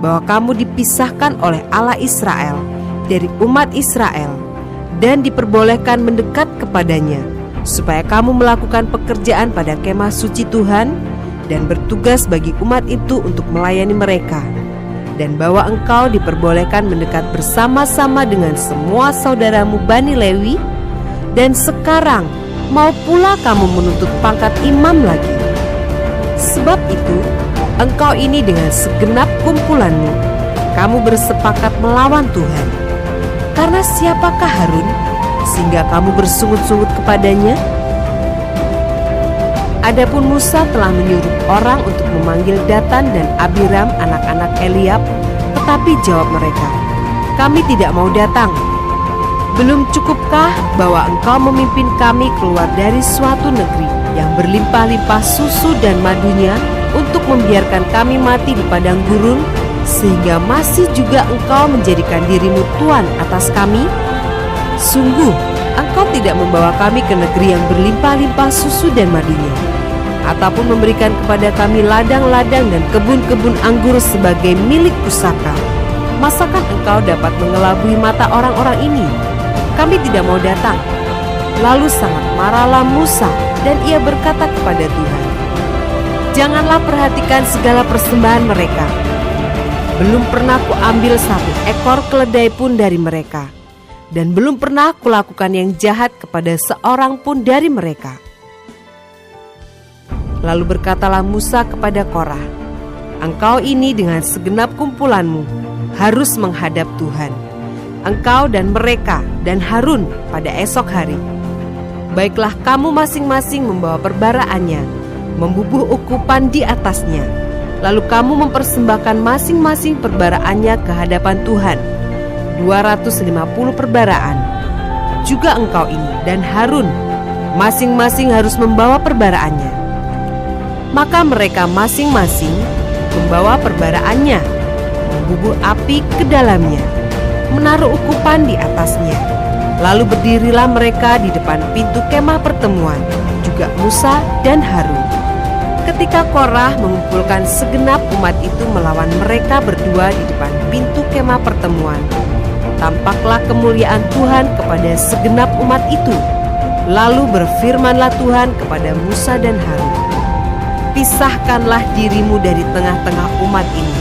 bahwa kamu dipisahkan oleh Allah Israel dari umat Israel dan diperbolehkan mendekat kepadanya, supaya kamu melakukan pekerjaan pada kemah suci Tuhan dan bertugas bagi umat itu untuk melayani mereka, dan bahwa engkau diperbolehkan mendekat bersama-sama dengan semua saudaramu Bani Lewi, dan sekarang mau pula kamu menuntut pangkat imam lagi. Sebab itu engkau ini dengan segenap kumpulanmu, kamu bersepakat melawan Tuhan. Karena siapakah Harun sehingga kamu bersungut-sungut kepadanya?" Adapun Musa telah menyuruh orang untuk memanggil Datan dan Abiram, anak-anak Eliab, tetapi jawab mereka, "Kami tidak mau datang. Belum cukupkah bahwa engkau memimpin kami keluar dari suatu negeri yang berlimpah-limpah susu dan madunya, untuk membiarkan kami mati di padang gurun, sehingga masih juga engkau menjadikan dirimu tuan atas kami? Sungguh, engkau tidak membawa kami ke negeri yang berlimpah-limpah susu dan madunya, ataupun memberikan kepada kami ladang-ladang dan kebun-kebun anggur sebagai milik pusaka. Masakah engkau dapat mengelabui mata orang-orang ini? Kami tidak mau datang." Lalu sangat marahlah Musa, dan ia berkata kepada Tuhan, "Janganlah perhatikan segala persembahan mereka. Belum pernah kuambil satu ekor keledai pun dari mereka, dan belum pernah kulakukan yang jahat kepada seorang pun dari mereka." Lalu berkatalah Musa kepada Korah, "Engkau ini dengan segenap kumpulanmu harus menghadap Tuhan, engkau dan mereka dan Harun pada esok hari. Baiklah kamu masing-masing membawa perbaraannya, membubuh ukupan di atasnya. Lalu kamu mempersembahkan masing-masing perbaraannya ke hadapan Tuhan, 250 perbaraan. Juga engkau ini dan Harun masing-masing harus membawa perbaraannya." Maka mereka masing-masing membawa perbaraannya, membubuh api ke dalamnya, menaruh ukupan di atasnya, Lalu berdirilah mereka di depan pintu kemah pertemuan, juga Musa dan Harun. Ketika Korah mengumpulkan segenap umat itu melawan mereka berdua di depan pintu kemah pertemuan, tampaklah kemuliaan Tuhan kepada segenap umat itu. Lalu berfirmanlah Tuhan kepada Musa dan Harun, "Pisahkanlah dirimu dari tengah-tengah umat ini,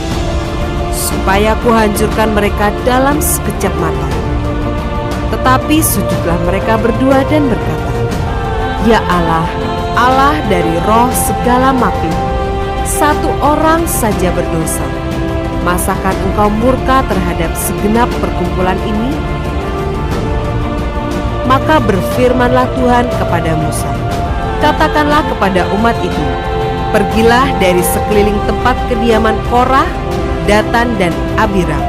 supaya kuhancurkan mereka dalam sekejap mata." Tetapi sujudlah mereka berdua dan berkata, "Ya Allah, Allah dari roh segala makhluk, satu orang saja berdosa. Masakan Engkau murka terhadap segenap perkumpulan ini?" Maka berfirmanlah Tuhan kepada Musa, "Katakanlah kepada umat itu, pergilah dari sekeliling tempat kediaman Korah, Datan dan Abiram."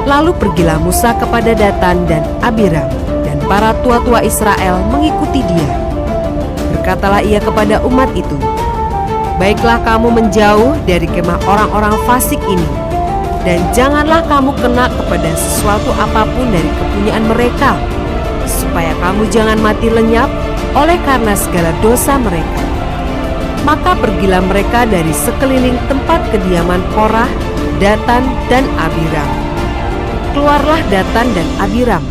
Lalu pergilah Musa kepada Datan dan Abiram, dan para tua-tua Israel mengikuti dia. Berkatalah ia kepada umat itu, "Baiklah kamu menjauh dari kemah orang-orang fasik ini, dan janganlah kamu kena kepada sesuatu apapun dari kepunyaan mereka, supaya kamu jangan mati lenyap oleh karena segala dosa mereka." Maka pergilah mereka dari sekeliling tempat kediaman Korah, Datan dan Abiram. Keluarlah Datan dan Abiram,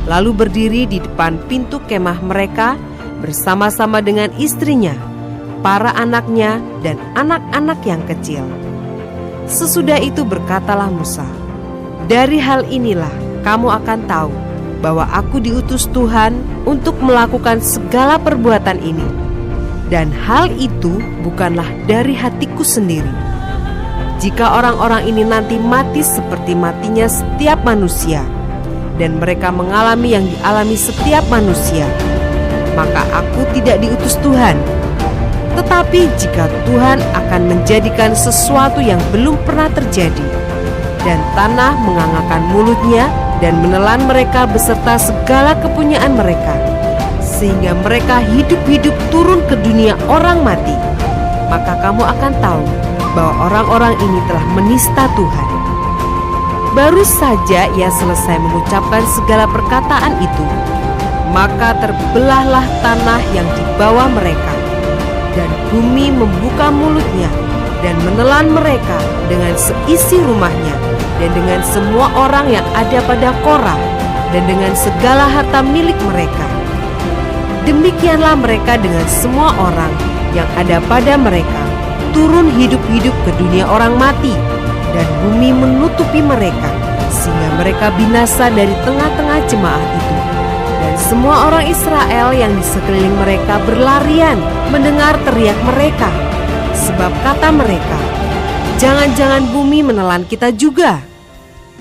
lalu berdiri di depan pintu kemah mereka bersama-sama dengan istrinya, para anaknya, dan anak-anak yang kecil. Sesudah itu berkatalah Musa, "Dari hal inilah kamu akan tahu bahwa aku diutus Tuhan untuk melakukan segala perbuatan ini, dan hal itu bukanlah dari hatiku sendiri. Jika orang-orang ini nanti mati seperti matinya setiap manusia, dan mereka mengalami yang dialami setiap manusia, maka aku tidak diutus Tuhan. Tetapi jika Tuhan akan menjadikan sesuatu yang belum pernah terjadi, dan tanah mengangakan mulutnya dan menelan mereka beserta segala kepunyaan mereka, sehingga mereka hidup-hidup turun ke dunia orang mati, maka kamu akan tahu bahwa orang-orang ini telah menista Tuhan." Baru saja ia selesai mengucapkan segala perkataan itu, maka terbelahlah tanah yang di bawah mereka, dan bumi membuka mulutnya dan menelan mereka dengan seisi rumahnya, dan dengan semua orang yang ada pada Korah, dan dengan segala harta milik mereka. Demikianlah mereka dengan semua orang yang ada pada mereka turun hidup-hidup ke dunia orang mati, dan bumi menutupi mereka, sehingga mereka binasa dari tengah-tengah jemaah itu. Dan semua orang Israel yang di sekeliling mereka berlarian mendengar teriak mereka, sebab kata mereka, "Jangan-jangan bumi menelan kita juga."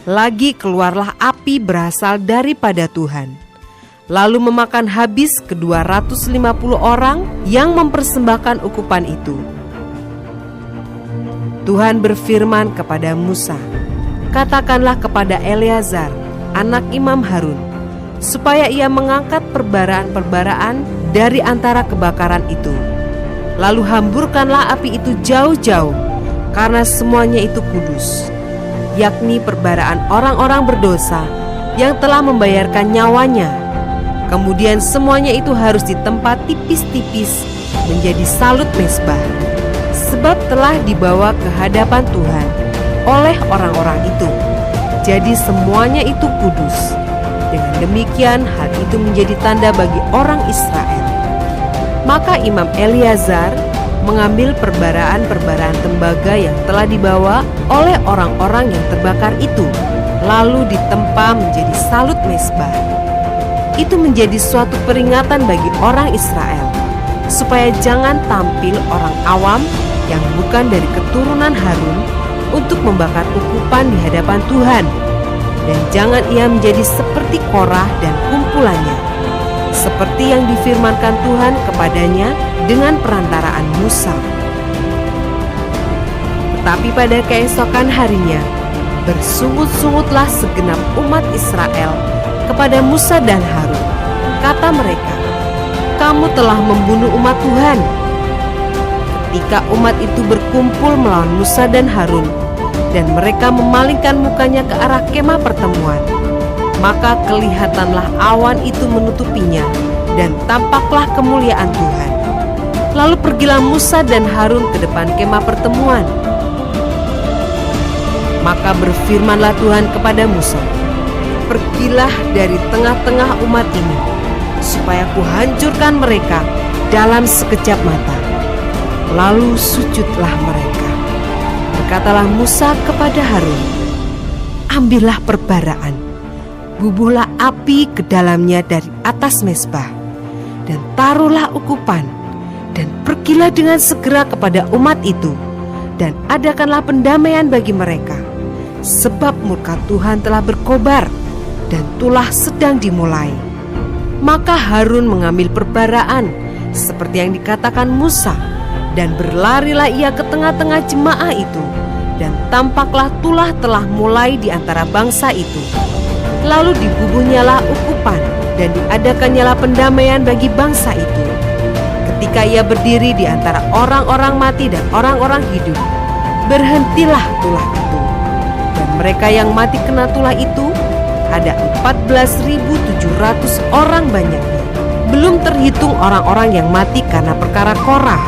Lagi keluarlah api berasal daripada Tuhan, lalu memakan habis ke-250 orang yang mempersembahkan ukupan itu. Tuhan berfirman kepada Musa, "Katakanlah kepada Eleazar, anak Imam Harun, supaya ia mengangkat perbaraan-perbaraan dari antara kebakaran itu. Lalu hamburkanlah api itu jauh-jauh, karena semuanya itu kudus, yakni perbaraan orang-orang berdosa yang telah membayarkan nyawanya. Kemudian semuanya itu harus ditempa tipis-tipis menjadi salut mezbah, sebab telah dibawa ke hadapan Tuhan oleh orang-orang itu. Jadi semuanya itu kudus. Dengan demikian hal itu menjadi tanda bagi orang Israel." Maka Imam Eleazar mengambil perbaraan-perbaraan tembaga yang telah dibawa oleh orang-orang yang terbakar itu, lalu ditempa menjadi salut mezbah. Itu menjadi suatu peringatan bagi orang Israel, supaya jangan tampil orang awam yang bukan dari keturunan Harun untuk membakar ukupan di hadapan Tuhan, dan jangan ia menjadi seperti Korah dan kumpulannya, seperti yang difirmankan Tuhan kepadanya dengan perantaraan Musa. Tetapi pada keesokan harinya bersungut-sungutlah segenap umat Israel kepada Musa dan Harun. Kata mereka, "Kamu telah membunuh umat Tuhan." Ketika umat itu berkumpul melawan Musa dan Harun, dan mereka memalingkan mukanya ke arah kemah pertemuan, Maka kelihatanlah awan itu menutupinya, dan tampaklah kemuliaan Tuhan. Lalu pergilah Musa dan Harun ke depan kemah pertemuan. Maka berfirmanlah Tuhan kepada Musa, "Pergilah dari tengah-tengah umat ini, supaya kuhancurkan mereka dalam sekejap mata." Lalu sujudlah mereka. Berkatalah Musa kepada Harun, "Ambillah perbaraan, bubuhlah api ke dalamnya dari atas mezbah, dan taruhlah ukupan, dan pergilah dengan segera kepada umat itu, dan adakanlah pendamaian bagi mereka, sebab murka Tuhan telah berkobar, dan tulah sedang dimulai." Maka Harun mengambil perbaraan seperti yang dikatakan Musa, dan berlarilah ia ke tengah-tengah jemaah itu, dan tampaklah tulah telah mulai di antara bangsa itu. Lalu dibubuhnyalah ukupan, dan diadakannyalah pendamaian bagi bangsa itu. Ketika ia berdiri di antara orang-orang mati dan orang-orang hidup, berhentilah tulah itu. Dan mereka yang mati kena tulah itu ada 14.700 orang banyaknya, belum terhitung orang-orang yang mati karena perkara Korah.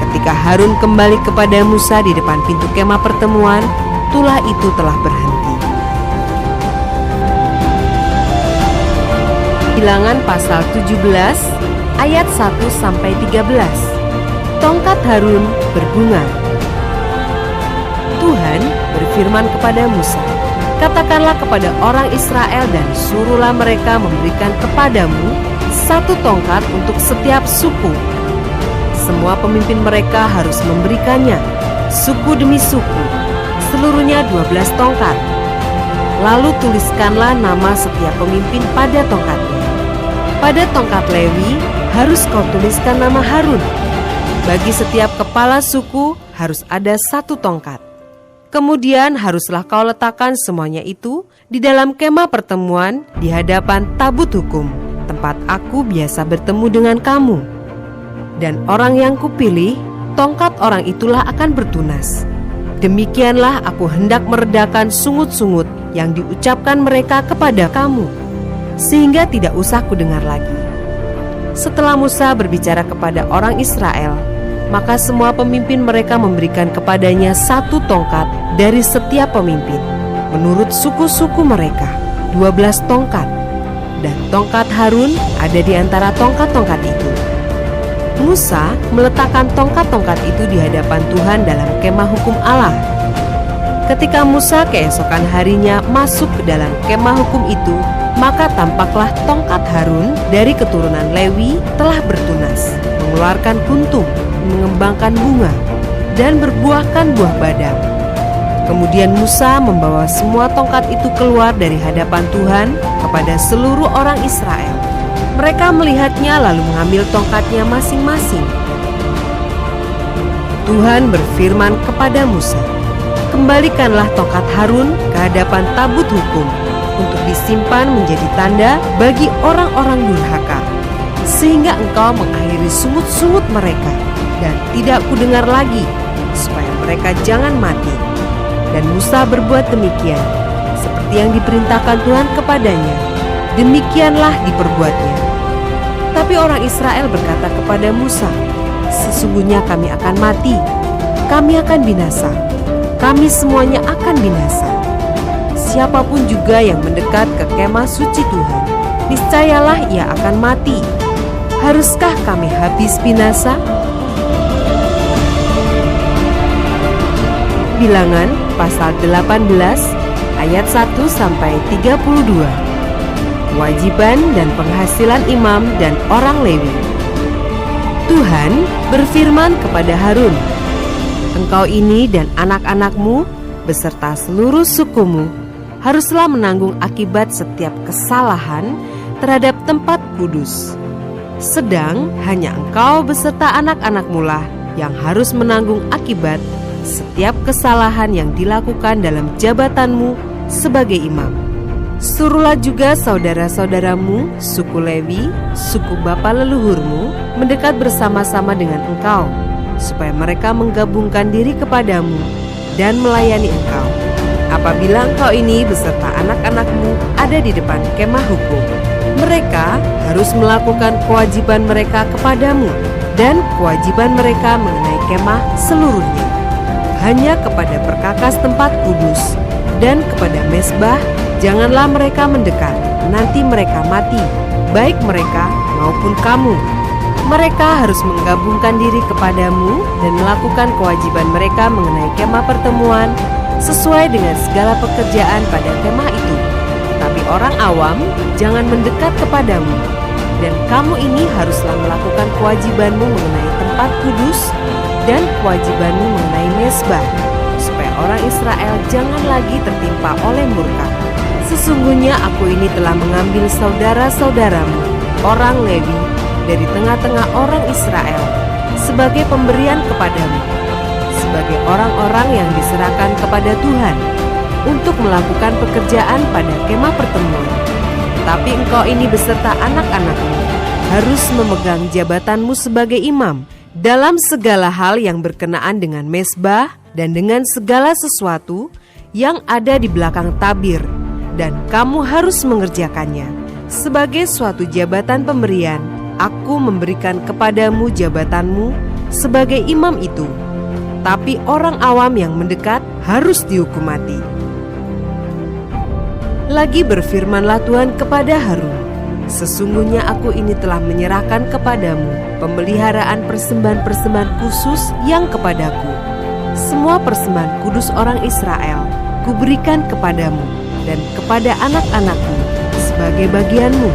Ketika Harun kembali kepada Musa di depan pintu kemah pertemuan, tulah itu telah berhenti. Bilangan pasal 17 ayat 1-13. Tongkat Harun berbunga. Tuhan berfirman kepada Musa, "Katakanlah kepada orang Israel dan suruhlah mereka memberikan kepadamu satu tongkat untuk setiap suku. Semua pemimpin mereka harus memberikannya, suku demi suku, seluruhnya 12 tongkat. Lalu tuliskanlah nama setiap pemimpin pada tongkatnya. Pada tongkat Lewi harus kau tuliskan nama Harun. Bagi setiap kepala suku harus ada satu tongkat. Kemudian haruslah kau letakkan semuanya itu di dalam kemah pertemuan di hadapan tabut hukum, tempat aku biasa bertemu dengan kamu. Dan orang yang kupilih, tongkat orang itulah akan bertunas. Demikianlah aku hendak meredakan sungut-sungut yang diucapkan mereka kepada kamu, sehingga tidak usah kudengar lagi." Setelah Musa berbicara kepada orang Israel, maka semua pemimpin mereka memberikan kepadanya satu tongkat dari setiap pemimpin, menurut suku-suku mereka, 12 tongkat. Dan tongkat Harun ada di antara tongkat-tongkat itu. Musa meletakkan tongkat-tongkat itu di hadapan Tuhan dalam kemah hukum Allah. Ketika Musa keesokan harinya masuk ke dalam kemah hukum itu, maka tampaklah tongkat Harun dari keturunan Lewi telah bertunas, mengeluarkan kuntum, mengembangkan bunga, dan berbuahkan buah badang. Kemudian Musa membawa semua tongkat itu keluar dari hadapan Tuhan kepada seluruh orang Israel. Mereka melihatnya lalu mengambil tongkatnya masing-masing. Tuhan berfirman kepada Musa, "Kembalikanlah tongkat Harun ke hadapan tabut hukum untuk disimpan menjadi tanda bagi orang-orang durhaka, sehingga engkau mengakhiri sungut-sungut mereka, dan tidak kudengar lagi, supaya mereka jangan mati." Dan Musa berbuat demikian, seperti yang diperintahkan Tuhan kepadanya. Demikianlah diperbuatnya. Tapi orang Israel berkata kepada Musa, "Sesungguhnya kami akan mati, kami akan binasa, kami semuanya akan binasa. Siapapun juga yang mendekat ke kemah suci Tuhan, niscayalah ia akan mati. Haruskah kami habis binasa?" Bilangan pasal 18 ayat 1-32. Kewajiban dan penghasilan imam dan orang Lewi. Tuhan berfirman kepada Harun, "Engkau ini dan anak-anakmu beserta seluruh sukumu haruslah menanggung akibat setiap kesalahan terhadap tempat kudus. Sedang hanya engkau beserta anak-anakmu lah yang harus menanggung akibat setiap kesalahan yang dilakukan dalam jabatanmu sebagai imam. Suruhlah juga saudara-saudaramu, suku Lewi, suku bapa leluhurmu, mendekat bersama-sama dengan engkau, supaya mereka menggabungkan diri kepadamu dan melayani engkau, apabila engkau ini beserta anak-anakmu ada di depan kemah hukum. Mereka harus melakukan kewajiban mereka kepadamu dan kewajiban mereka mengenai kemah seluruhnya. Hanya kepada perkakas tempat kudus dan kepada mezbah janganlah mereka mendekat, nanti mereka mati, baik mereka maupun kamu. Mereka harus menggabungkan diri kepadamu dan melakukan kewajiban mereka mengenai kemah pertemuan sesuai dengan segala pekerjaan pada kemah itu. Tapi orang awam jangan mendekat kepadamu. Dan kamu ini haruslah melakukan kewajibanmu mengenai tempat kudus dan kewajibanmu mengenai mezbah, supaya orang Israel jangan lagi tertimpa oleh murka. Sesungguhnya aku ini telah mengambil saudara-saudaramu, orang Lewi, dari tengah-tengah orang Israel sebagai pemberian kepadamu, sebagai orang-orang yang diserahkan kepada Tuhan untuk melakukan pekerjaan pada kemah pertemuan. Tapi engkau ini beserta anak-anakmu harus memegang jabatanmu sebagai imam dalam segala hal yang berkenaan dengan mezbah dan dengan segala sesuatu yang ada di belakang tabir, dan kamu harus mengerjakannya. Sebagai suatu jabatan pemberian, aku memberikan kepadamu jabatanmu sebagai imam itu. Tapi orang awam yang mendekat harus dihukum mati. Lagi berfirmanlah Tuhan kepada Harun, sesungguhnya aku ini telah menyerahkan kepadamu pemeliharaan persembahan-persembahan khusus yang kepadaku. Semua persembahan kudus orang Israel kuberikan kepadamu dan kepada anak-anakmu sebagai bagianmu.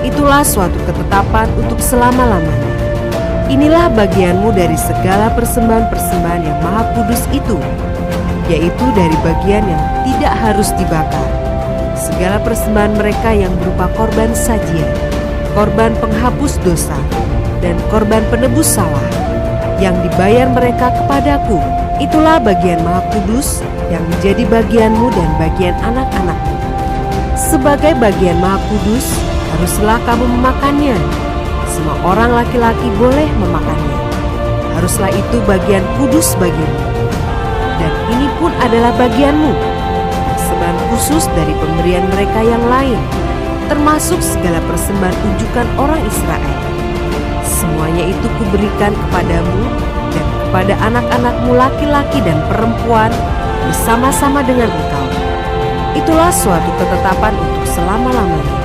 Itulah suatu ketetapan untuk selama-lamanya. Inilah bagianmu dari segala persembahan-persembahan yang maha kudus itu, yaitu dari bagian yang tidak harus dibakar. Segala persembahan mereka yang berupa korban sajian, korban penghapus dosa, dan korban penebus salah, yang dibayar mereka kepadaku, itulah bagian maha kudus yang menjadi bagianmu dan bagian anak-anakmu. Sebagai bagian maha kudus, haruslah kamu memakannya. Semua orang laki-laki boleh memakannya. Haruslah itu bagian kudus bagimu. Dan ini pun adalah bagianmu, persembahan khusus dari pemberian mereka yang lain, termasuk segala persembahan unjukan orang Israel. Semuanya itu kuberikan kepadamu dan kepada anak-anakmu laki-laki dan perempuan bersama-sama dengan engkau. Itulah suatu ketetapan untuk selama-lamanya.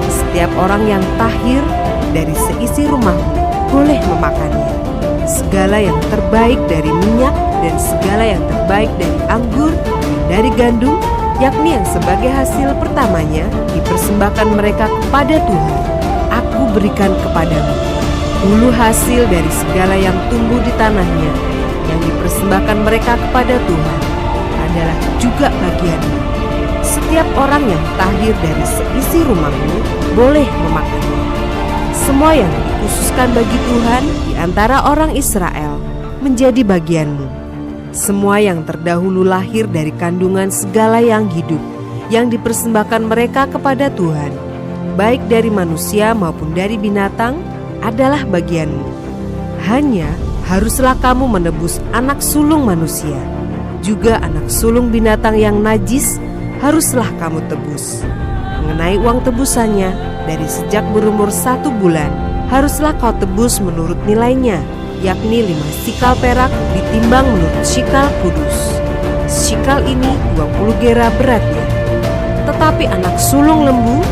Setiap orang yang tahir dari seisi rumahmu boleh memakannya. Segala yang terbaik dari minyak dan segala yang terbaik dari anggur dan dari gandum, yakni yang sebagai hasil pertamanya dipersembahkan mereka kepada Tuhan, aku berikan kepadamu. Hulu hasil dari segala yang tumbuh di tanahnya yang dipersembahkan mereka kepada Tuhan adalah juga bagianmu. Setiap orang yang tahir dari seisi rumahmu boleh memakannya. Semua yang dikhususkan bagi Tuhan di antara orang Israel menjadi bagianmu. Semua yang terdahulu lahir dari kandungan segala yang hidup yang dipersembahkan mereka kepada Tuhan, baik dari manusia maupun dari binatang, adalah bagianmu. Hanya haruslah kamu menebus anak sulung manusia, juga anak sulung binatang yang najis haruslah kamu tebus. Mengenai uang tebusannya, dari sejak berumur 1 bulan, haruslah kau tebus menurut nilainya, yakni 5 sikal perak ditimbang menurut sikal kudus. Sikal ini 20 gera beratnya. Tetapi anak sulung lembu,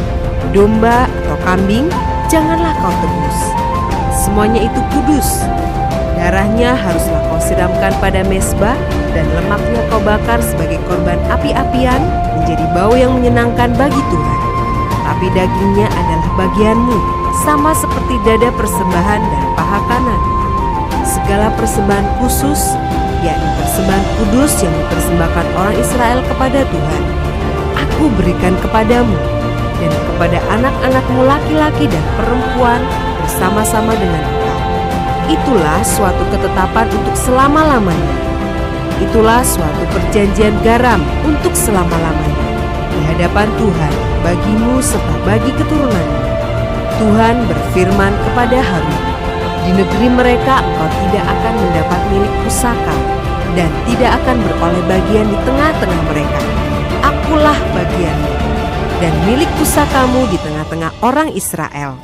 domba atau kambing, janganlah kau tebus. Semuanya itu kudus. Darahnya haruslah kau siramkan pada mezbah, dan lemaknya kau bakar sebagai korban api-apian, menjadi bau yang menyenangkan bagi Tuhan. Tapi dagingnya adalah bagianmu, sama seperti dada persembahan dan paha kanan. Segala persembahan khusus, yakni persembahan kudus yang dipersembahkan orang Israel kepada Tuhan, aku berikan kepadamu dan kepada anak-anakmu laki-laki dan perempuan bersama-sama dengan engkau. Itulah suatu ketetapan untuk selama-lamanya. Itulah suatu perjanjian garam untuk selama-lamanya di hadapan Tuhan bagimu serta bagi keturunanmu. Tuhan berfirman kepada Harun, di negeri mereka engkau tidak akan mendapat milik pusaka dan tipu tidak akan beroleh bagian di tengah-tengah mereka. Akulah bagianmu dan milik pusakamu di tengah-tengah orang Israel.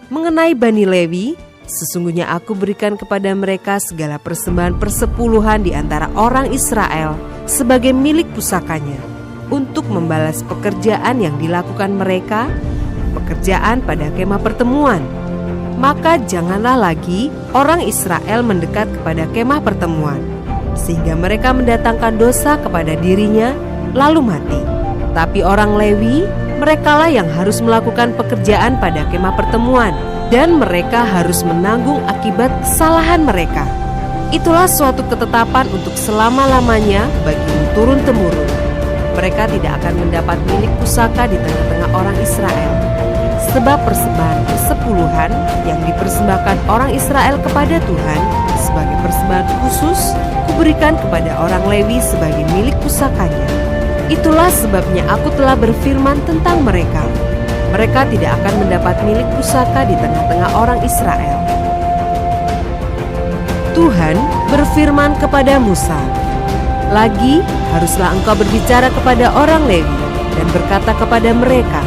Mengenai Bani Lewi, sesungguhnya aku berikan kepada mereka segala persembahan persepuluhan di antara orang Israel sebagai milik pusakanya, untuk membalas pekerjaan yang dilakukan mereka, pekerjaan pada kemah pertemuan. Maka janganlah lagi orang Israel mendekat kepada kemah pertemuan, sehingga mereka mendatangkan dosa kepada dirinya lalu mati. Tapi orang Lewi, merekalah yang harus melakukan pekerjaan pada kemah pertemuan, dan mereka harus menanggung akibat kesalahan mereka. Itulah suatu ketetapan untuk selama-lamanya bagimu turun-temurun. Mereka tidak akan mendapat milik pusaka di tengah-tengah orang Israel. Sebab persembahan persepuluhan yang dipersembahkan orang Israel kepada Tuhan sebagai persembahan khusus, kuberikan kepada orang Lewi sebagai milik pusakanya. Itulah sebabnya aku telah berfirman tentang mereka. Mereka tidak akan mendapat milik pusaka di tengah-tengah orang Israel. Tuhan berfirman kepada Musa, "Lagi haruslah engkau berbicara kepada orang Lewi dan berkata kepada mereka,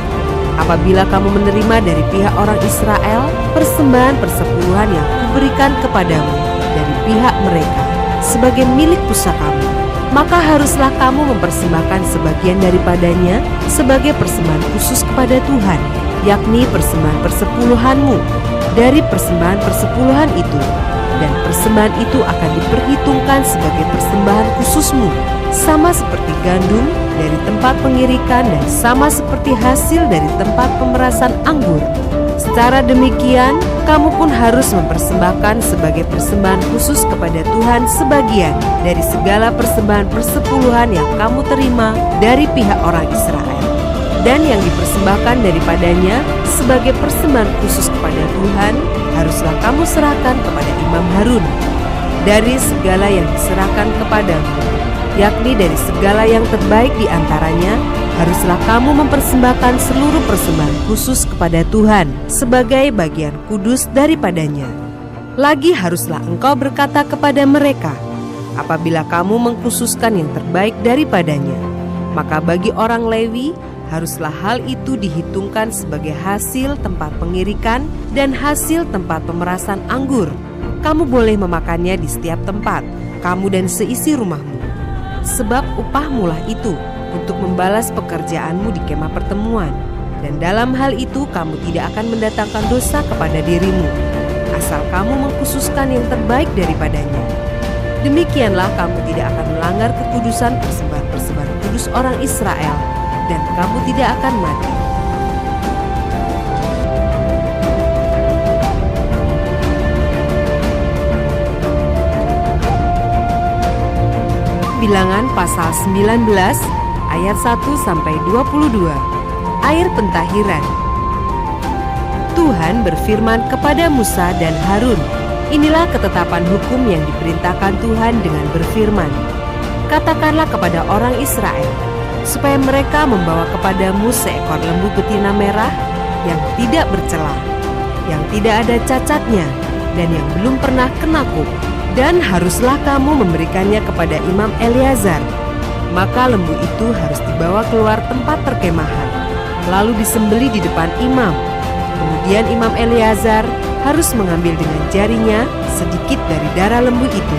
apabila kamu menerima dari pihak orang Israel persembahan persepuluhan yang kuberikan kepadamu dari pihak mereka sebagai milik pusakamu, maka haruslah kamu mempersembahkan sebagian daripadanya sebagai persembahan khusus kepada Tuhan, yakni persembahan persepuluhanmu dari persembahan persepuluhan itu, dan persembahan itu akan diperhitungkan sebagai persembahan khususmu, sama seperti gandum dari tempat pengirikan dan sama seperti hasil dari tempat pemerasan anggur. Secara demikian, kamu pun harus mempersembahkan sebagai persembahan khusus kepada Tuhan sebagian dari segala persembahan persepuluhan yang kamu terima dari pihak orang Israel, dan yang dipersembahkan daripadanya sebagai persembahan khusus kepada Tuhan haruslah kamu serahkan kepada Imam Harun. Dari segala yang diserahkan kepadamu, yakni dari segala yang terbaik di antaranya, haruslah kamu mempersembahkan seluruh persembahan khusus kepada Tuhan sebagai bagian kudus daripadanya. Lagi haruslah engkau berkata kepada mereka, apabila kamu mengkhususkan yang terbaik daripadanya, maka bagi orang Lewi haruslah hal itu dihitungkan sebagai hasil tempat pengirikan dan hasil tempat pemerasan anggur. Kamu boleh memakannya di setiap tempat, kamu dan seisi rumahmu, sebab upahmu lah itu untuk membalas pekerjaanmu di kemah pertemuan. Dan dalam hal itu kamu tidak akan mendatangkan dosa kepada dirimu, asal kamu mengkhususkan yang terbaik daripadanya. Demikianlah kamu tidak akan melanggar kekudusan persembahan-persembahan kudus orang Israel, dan kamu tidak akan mati. Bilangan pasal 19 ayat 1-22. Air pentahiran. Tuhan berfirman kepada Musa dan Harun, inilah ketetapan hukum yang diperintahkan Tuhan dengan berfirman, katakanlah kepada orang Israel, supaya mereka membawa kepadamu seekor lembu betina merah yang tidak bercela, yang tidak ada cacatnya, dan yang belum pernah kena kup. Dan haruslah kamu memberikannya kepada Imam Eleazar. Maka lembu itu harus dibawa keluar tempat perkemahan, lalu disembelih di depan imam. Kemudian Imam Eleazar harus mengambil dengan jarinya sedikit dari darah lembu itu.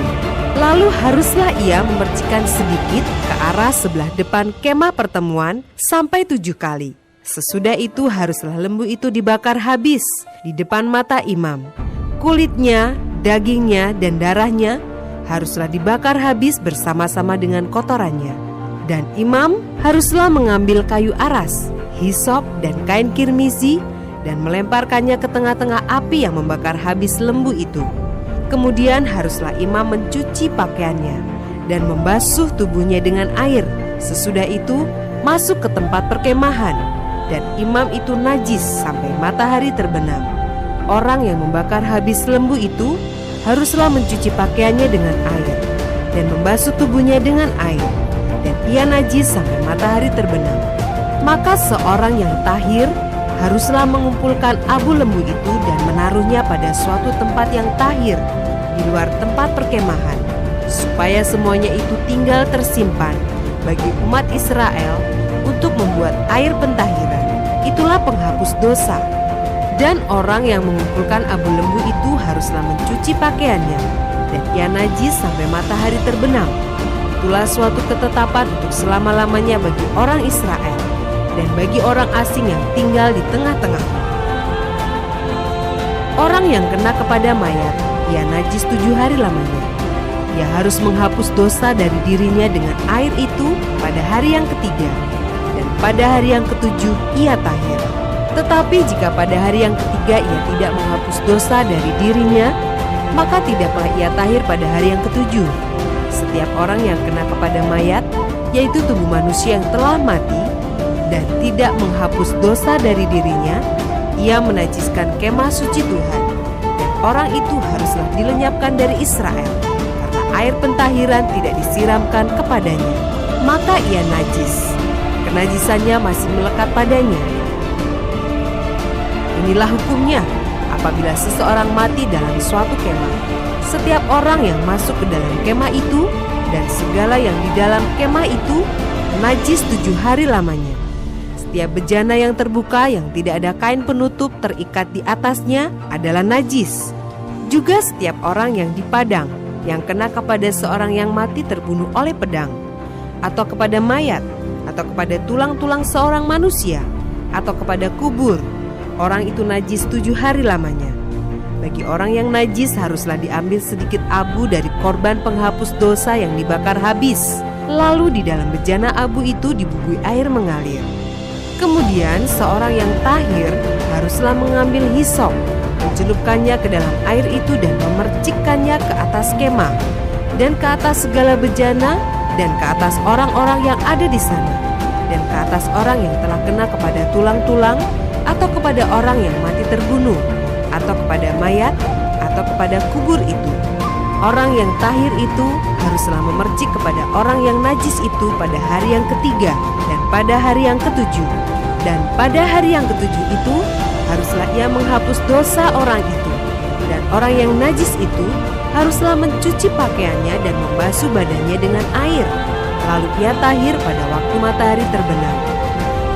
Lalu haruslah ia memercikkan sedikit ke arah sebelah depan kemah pertemuan sampai 7 kali. Sesudah itu haruslah lembu itu dibakar habis di depan mata imam. Kulitnya, dagingnya, dan darahnya haruslah dibakar habis bersama-sama dengan kotorannya. Dan imam haruslah mengambil kayu aras, hisop, dan kain kirmizi dan melemparkannya ke tengah-tengah api yang membakar habis lembu itu. Kemudian haruslah imam mencuci pakaiannya dan membasuh tubuhnya dengan air. Sesudah itu masuk ke tempat perkemahan, dan imam itu najis sampai matahari terbenam. Orang yang membakar habis lembu itu haruslah mencuci pakaiannya dengan air dan membasuh tubuhnya dengan air, dan ia najis sampai matahari terbenam. Maka seorang yang tahir haruslah mengumpulkan abu lembu itu dan menaruhnya pada suatu tempat yang tahir di luar tempat perkemahan. supaya semuanya itu tinggal tersimpan bagi umat Israel untuk membuat air pentahiran. Itulah penghapus dosa. Dan orang yang mengumpulkan abu lembu itu haruslah mencuci pakaiannya, dan ia najis sampai matahari terbenam. Itulah suatu ketetapan untuk selama-lamanya bagi orang Israel dan bagi orang asing yang tinggal di tengah-tengah. Orang yang kena kepada mayat, ia najis 7 hari lamanya. Ia harus menghapus dosa dari dirinya dengan air itu pada hari yang ketiga, dan pada hari yang ketujuh ia tahir. Tetapi jika pada hari yang ketiga ia tidak menghapus dosa dari dirinya, maka tidaklah ia tahir pada hari yang ketujuh. Setiap orang yang kena kepada mayat, yaitu tubuh manusia yang telah mati, dan tidak menghapus dosa dari dirinya, ia menajiskan kemah suci Tuhan, dan orang itu haruslah dilenyapkan dari Israel, karena air pentahiran tidak disiramkan kepadanya. Maka ia najis, kenajisannya masih melekat padanya. Inilah hukumnya apabila seseorang mati dalam suatu kemah. Setiap orang yang masuk ke dalam kemah itu dan segala yang di dalam kemah itu najis 7 hari lamanya. Setiap bejana yang terbuka yang tidak ada kain penutup terikat di atasnya adalah najis. Juga setiap orang yang di padang yang kena kepada seorang yang mati terbunuh oleh pedang, atau kepada mayat, atau kepada tulang-tulang seorang manusia, atau kepada kubur, orang itu najis 7 hari lamanya. Bagi orang yang najis haruslah diambil sedikit abu dari korban penghapus dosa yang dibakar habis. Lalu di dalam bejana abu itu dibubui air mengalir. Kemudian seorang yang tahir haruslah mengambil hisop, mencelupkannya ke dalam air itu dan memercikkannya ke atas kemah, dan ke atas segala bejana, dan ke atas orang-orang yang ada di sana, dan ke atas orang yang telah kena kepada tulang-tulang, atau kepada orang yang mati terbunuh, atau kepada mayat, atau kepada kubur itu. Orang yang tahir itu haruslah memercik kepada orang yang najis itu pada hari yang ketiga dan pada hari yang ketujuh. Dan pada hari yang ketujuh itu haruslah ia menghapus dosa orang itu. Dan orang yang najis itu haruslah mencuci pakaiannya dan membasuh badannya dengan air. Lalu ia tahir pada waktu matahari terbenam.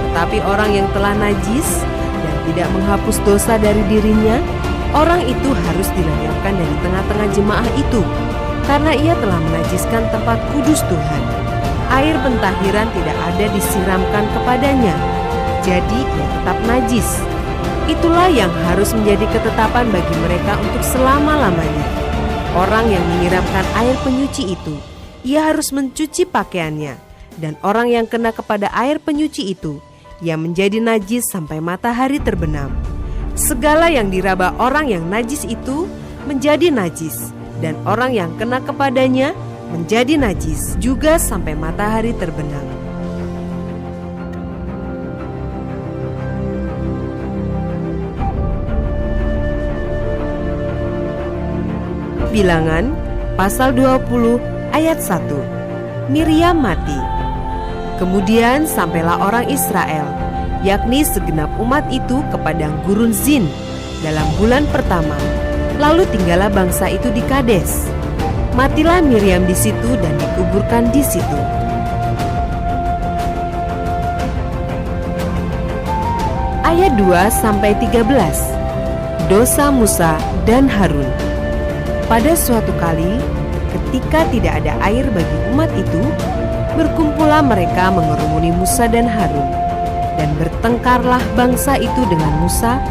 Tetapi orang yang telah najis dan tidak menghapus dosa dari dirinya, orang itu harus dilenyapkan dari tengah-tengah jemaah itu, karena ia telah menajiskan tempat kudus Tuhan. Air pentahiran tidak ada disiramkan kepadanya, jadi ia tetap najis. Itulah yang harus menjadi ketetapan bagi mereka untuk selama-lamanya. Orang yang menyiramkan air penyuci itu, ia harus mencuci pakaiannya, dan orang yang kena kepada air penyuci itu, ia menjadi najis sampai matahari terbenam. Segala yang diraba orang yang najis itu menjadi najis, dan orang yang kena kepadanya menjadi najis juga sampai matahari terbenam. Bilangan pasal 20 ayat 1. Miriam mati. Kemudian sampailah orang Israel, yakni segenap umat itu ke padang gurun Zin dalam bulan pertama. Lalu tinggallah bangsa itu di Kades. Matilah Miriam di situ dan dikuburkan di situ. Ayat 2-13. Dosa Musa dan Harun. Pada suatu kali, ketika tidak ada air bagi umat itu, berkumpullah mereka mengerumuni Musa dan Harun. Dan bertengkarlah bangsa itu dengan Musa,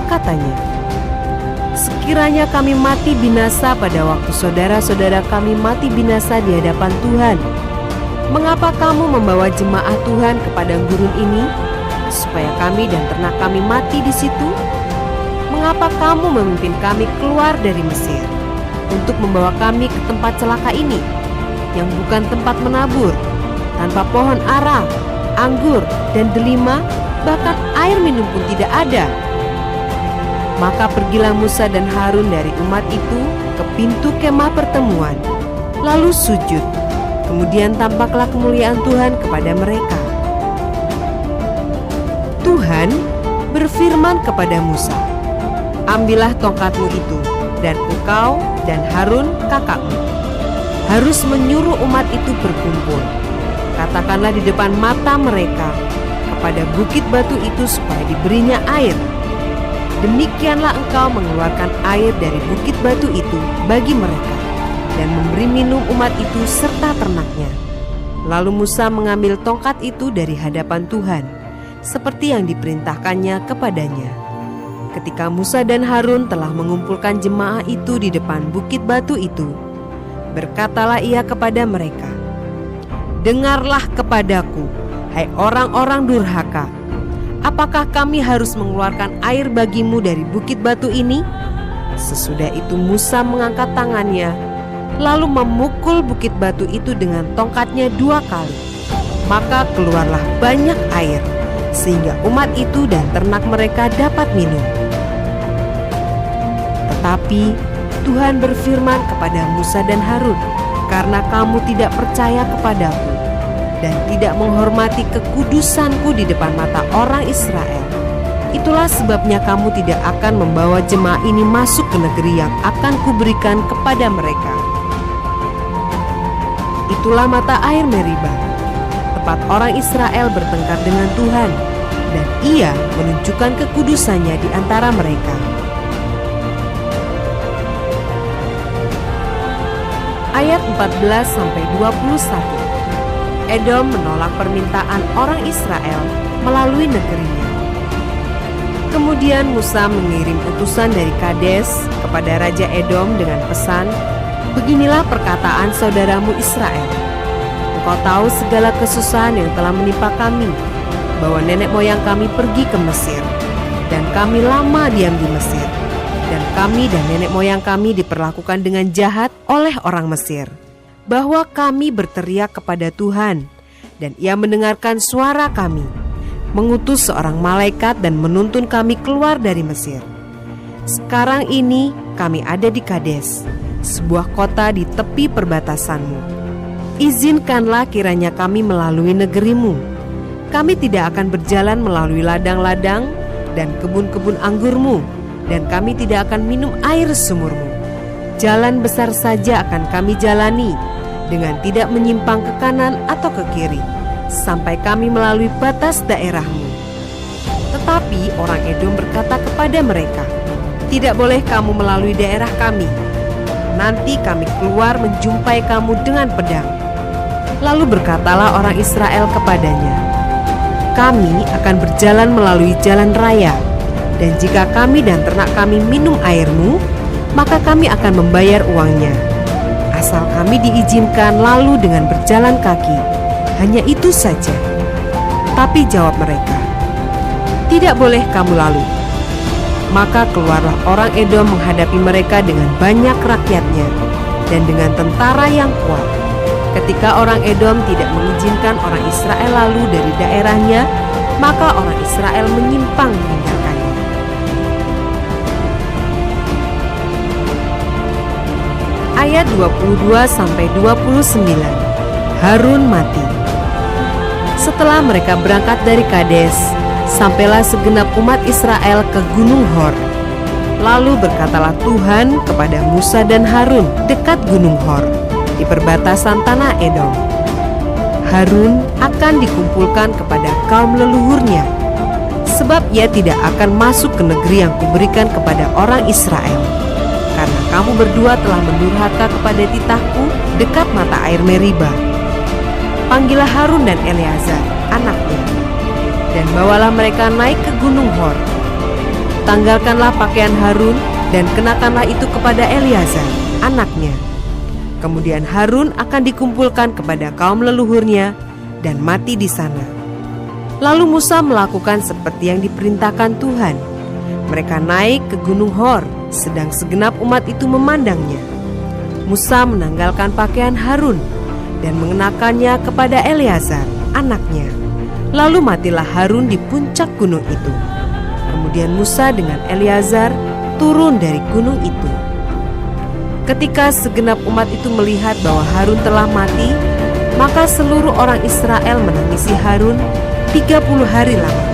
katanya, "Sekiranya kami mati binasa pada waktu saudara-saudara kami mati binasa di hadapan Tuhan, mengapa kamu membawa jemaah Tuhan ke padang gurun ini, supaya kami dan ternak kami mati di situ? Mengapa kamu memimpin kami keluar dari Mesir, untuk membawa kami ke tempat celaka ini, yang bukan tempat menabur, tanpa pohon ara, anggur, dan delima, bahkan air minum pun tidak ada?" Maka pergilah Musa dan Harun dari umat itu ke pintu kemah pertemuan, lalu sujud. Kemudian tampaklah kemuliaan Tuhan kepada mereka. Tuhan berfirman kepada Musa, "Ambillah tongkatmu itu, dan engkau dan Harun kakakmu harus menyuruh umat itu berkumpul. Katakanlah di depan mata mereka kepada bukit batu itu supaya diberinya air. Demikianlah engkau mengeluarkan air dari bukit batu itu bagi mereka dan memberi minum umat itu serta ternaknya. Lalu Musa mengambil tongkat itu dari hadapan Tuhan, seperti yang diperintahkannya kepadanya. Ketika Musa dan Harun telah mengumpulkan jemaah itu di depan bukit batu itu, berkatalah ia kepada mereka, "Dengarlah kepadaku, hai orang-orang durhaka. Apakah kami harus mengeluarkan air bagimu dari bukit batu ini?" Sesudah itu Musa mengangkat tangannya, lalu memukul bukit batu itu dengan tongkatnya 2 kali. Maka keluarlah banyak air, sehingga umat itu dan ternak mereka dapat minum. Tetapi Tuhan berfirman kepada Musa dan Harun, "Karena kamu tidak percaya kepadaku dan tidak menghormati kekudusanku di depan mata orang Israel, itulah sebabnya kamu tidak akan membawa jemaah ini masuk ke negeri yang akan kuberikan kepada mereka." Itulah mata air Meriba, tempat orang Israel bertengkar dengan Tuhan, dan ia menunjukkan kekudusannya di antara mereka. Ayat 14-21. Edom menolak permintaan orang Israel melalui negerinya. Kemudian Musa mengirim utusan dari Kades kepada Raja Edom dengan pesan, "Beginilah perkataan saudaramu Israel. Engkau tahu segala kesusahan yang telah menimpa kami, bahwa nenek moyang kami pergi ke Mesir, dan kami lama diam di Mesir, dan kami dan nenek moyang kami diperlakukan dengan jahat oleh orang Mesir, bahwa kami berteriak kepada Tuhan, dan Ia mendengarkan suara kami, mengutus seorang malaikat dan menuntun kami keluar dari Mesir. Sekarang ini kami ada di Kades, sebuah kota di tepi perbatasanmu. Izinkanlah kiranya kami melalui negerimu. Kami tidak akan berjalan melalui ladang-ladang dan kebun-kebun anggurmu, dan kami tidak akan minum air sumurmu. Jalan besar saja akan kami jalani, dengan tidak menyimpang ke kanan atau ke kiri, sampai kami melalui batas daerahmu." Tetapi orang Edom berkata kepada mereka, "Tidak boleh kamu melalui daerah kami. Nanti kami keluar menjumpai kamu dengan pedang." Lalu berkatalah orang Israel kepadanya, "Kami akan berjalan melalui jalan raya, dan jika kami dan ternak kami minum airmu, maka kami akan membayar uangnya. Asal kami diizinkan lalu dengan berjalan kaki, hanya itu saja." Tapi jawab mereka, "Tidak boleh kamu lalu." Maka keluarlah orang Edom menghadapi mereka dengan banyak rakyatnya dan dengan tentara yang kuat. Ketika orang Edom tidak mengizinkan orang Israel lalu dari daerahnya, maka orang Israel menyimpang meninggalkannya. Ayat 22-29. Harun mati. Setelah mereka berangkat dari Kades, sampailah segenap umat Israel ke Gunung Hor. Lalu berkatalah Tuhan kepada Musa dan Harun dekat Gunung Hor, di perbatasan tanah Edom, "Harun akan dikumpulkan kepada kaum leluhurnya, sebab ia tidak akan masuk ke negeri yang kuberikan kepada orang Israel, karena kamu berdua telah mendurhaka kepada titahku dekat mata air Meriba. Panggillah Harun dan Eleazar, anaknya, dan bawalah mereka naik ke Gunung Hor. Tanggalkanlah pakaian Harun dan kenakanlah itu kepada Eleazar, anaknya. Kemudian Harun akan dikumpulkan kepada kaum leluhurnya dan mati di sana." Lalu Musa melakukan seperti yang diperintahkan Tuhan. Mereka naik ke Gunung Hor, sedang segenap umat itu memandangnya. Musa menanggalkan pakaian Harun dan mengenakannya kepada Eleazar, anaknya. Lalu matilah Harun di puncak gunung itu. Kemudian Musa dengan Eleazar turun dari gunung itu. Ketika segenap umat itu melihat bahwa Harun telah mati, maka seluruh orang Israel menangisi Harun 30 hari lamanya.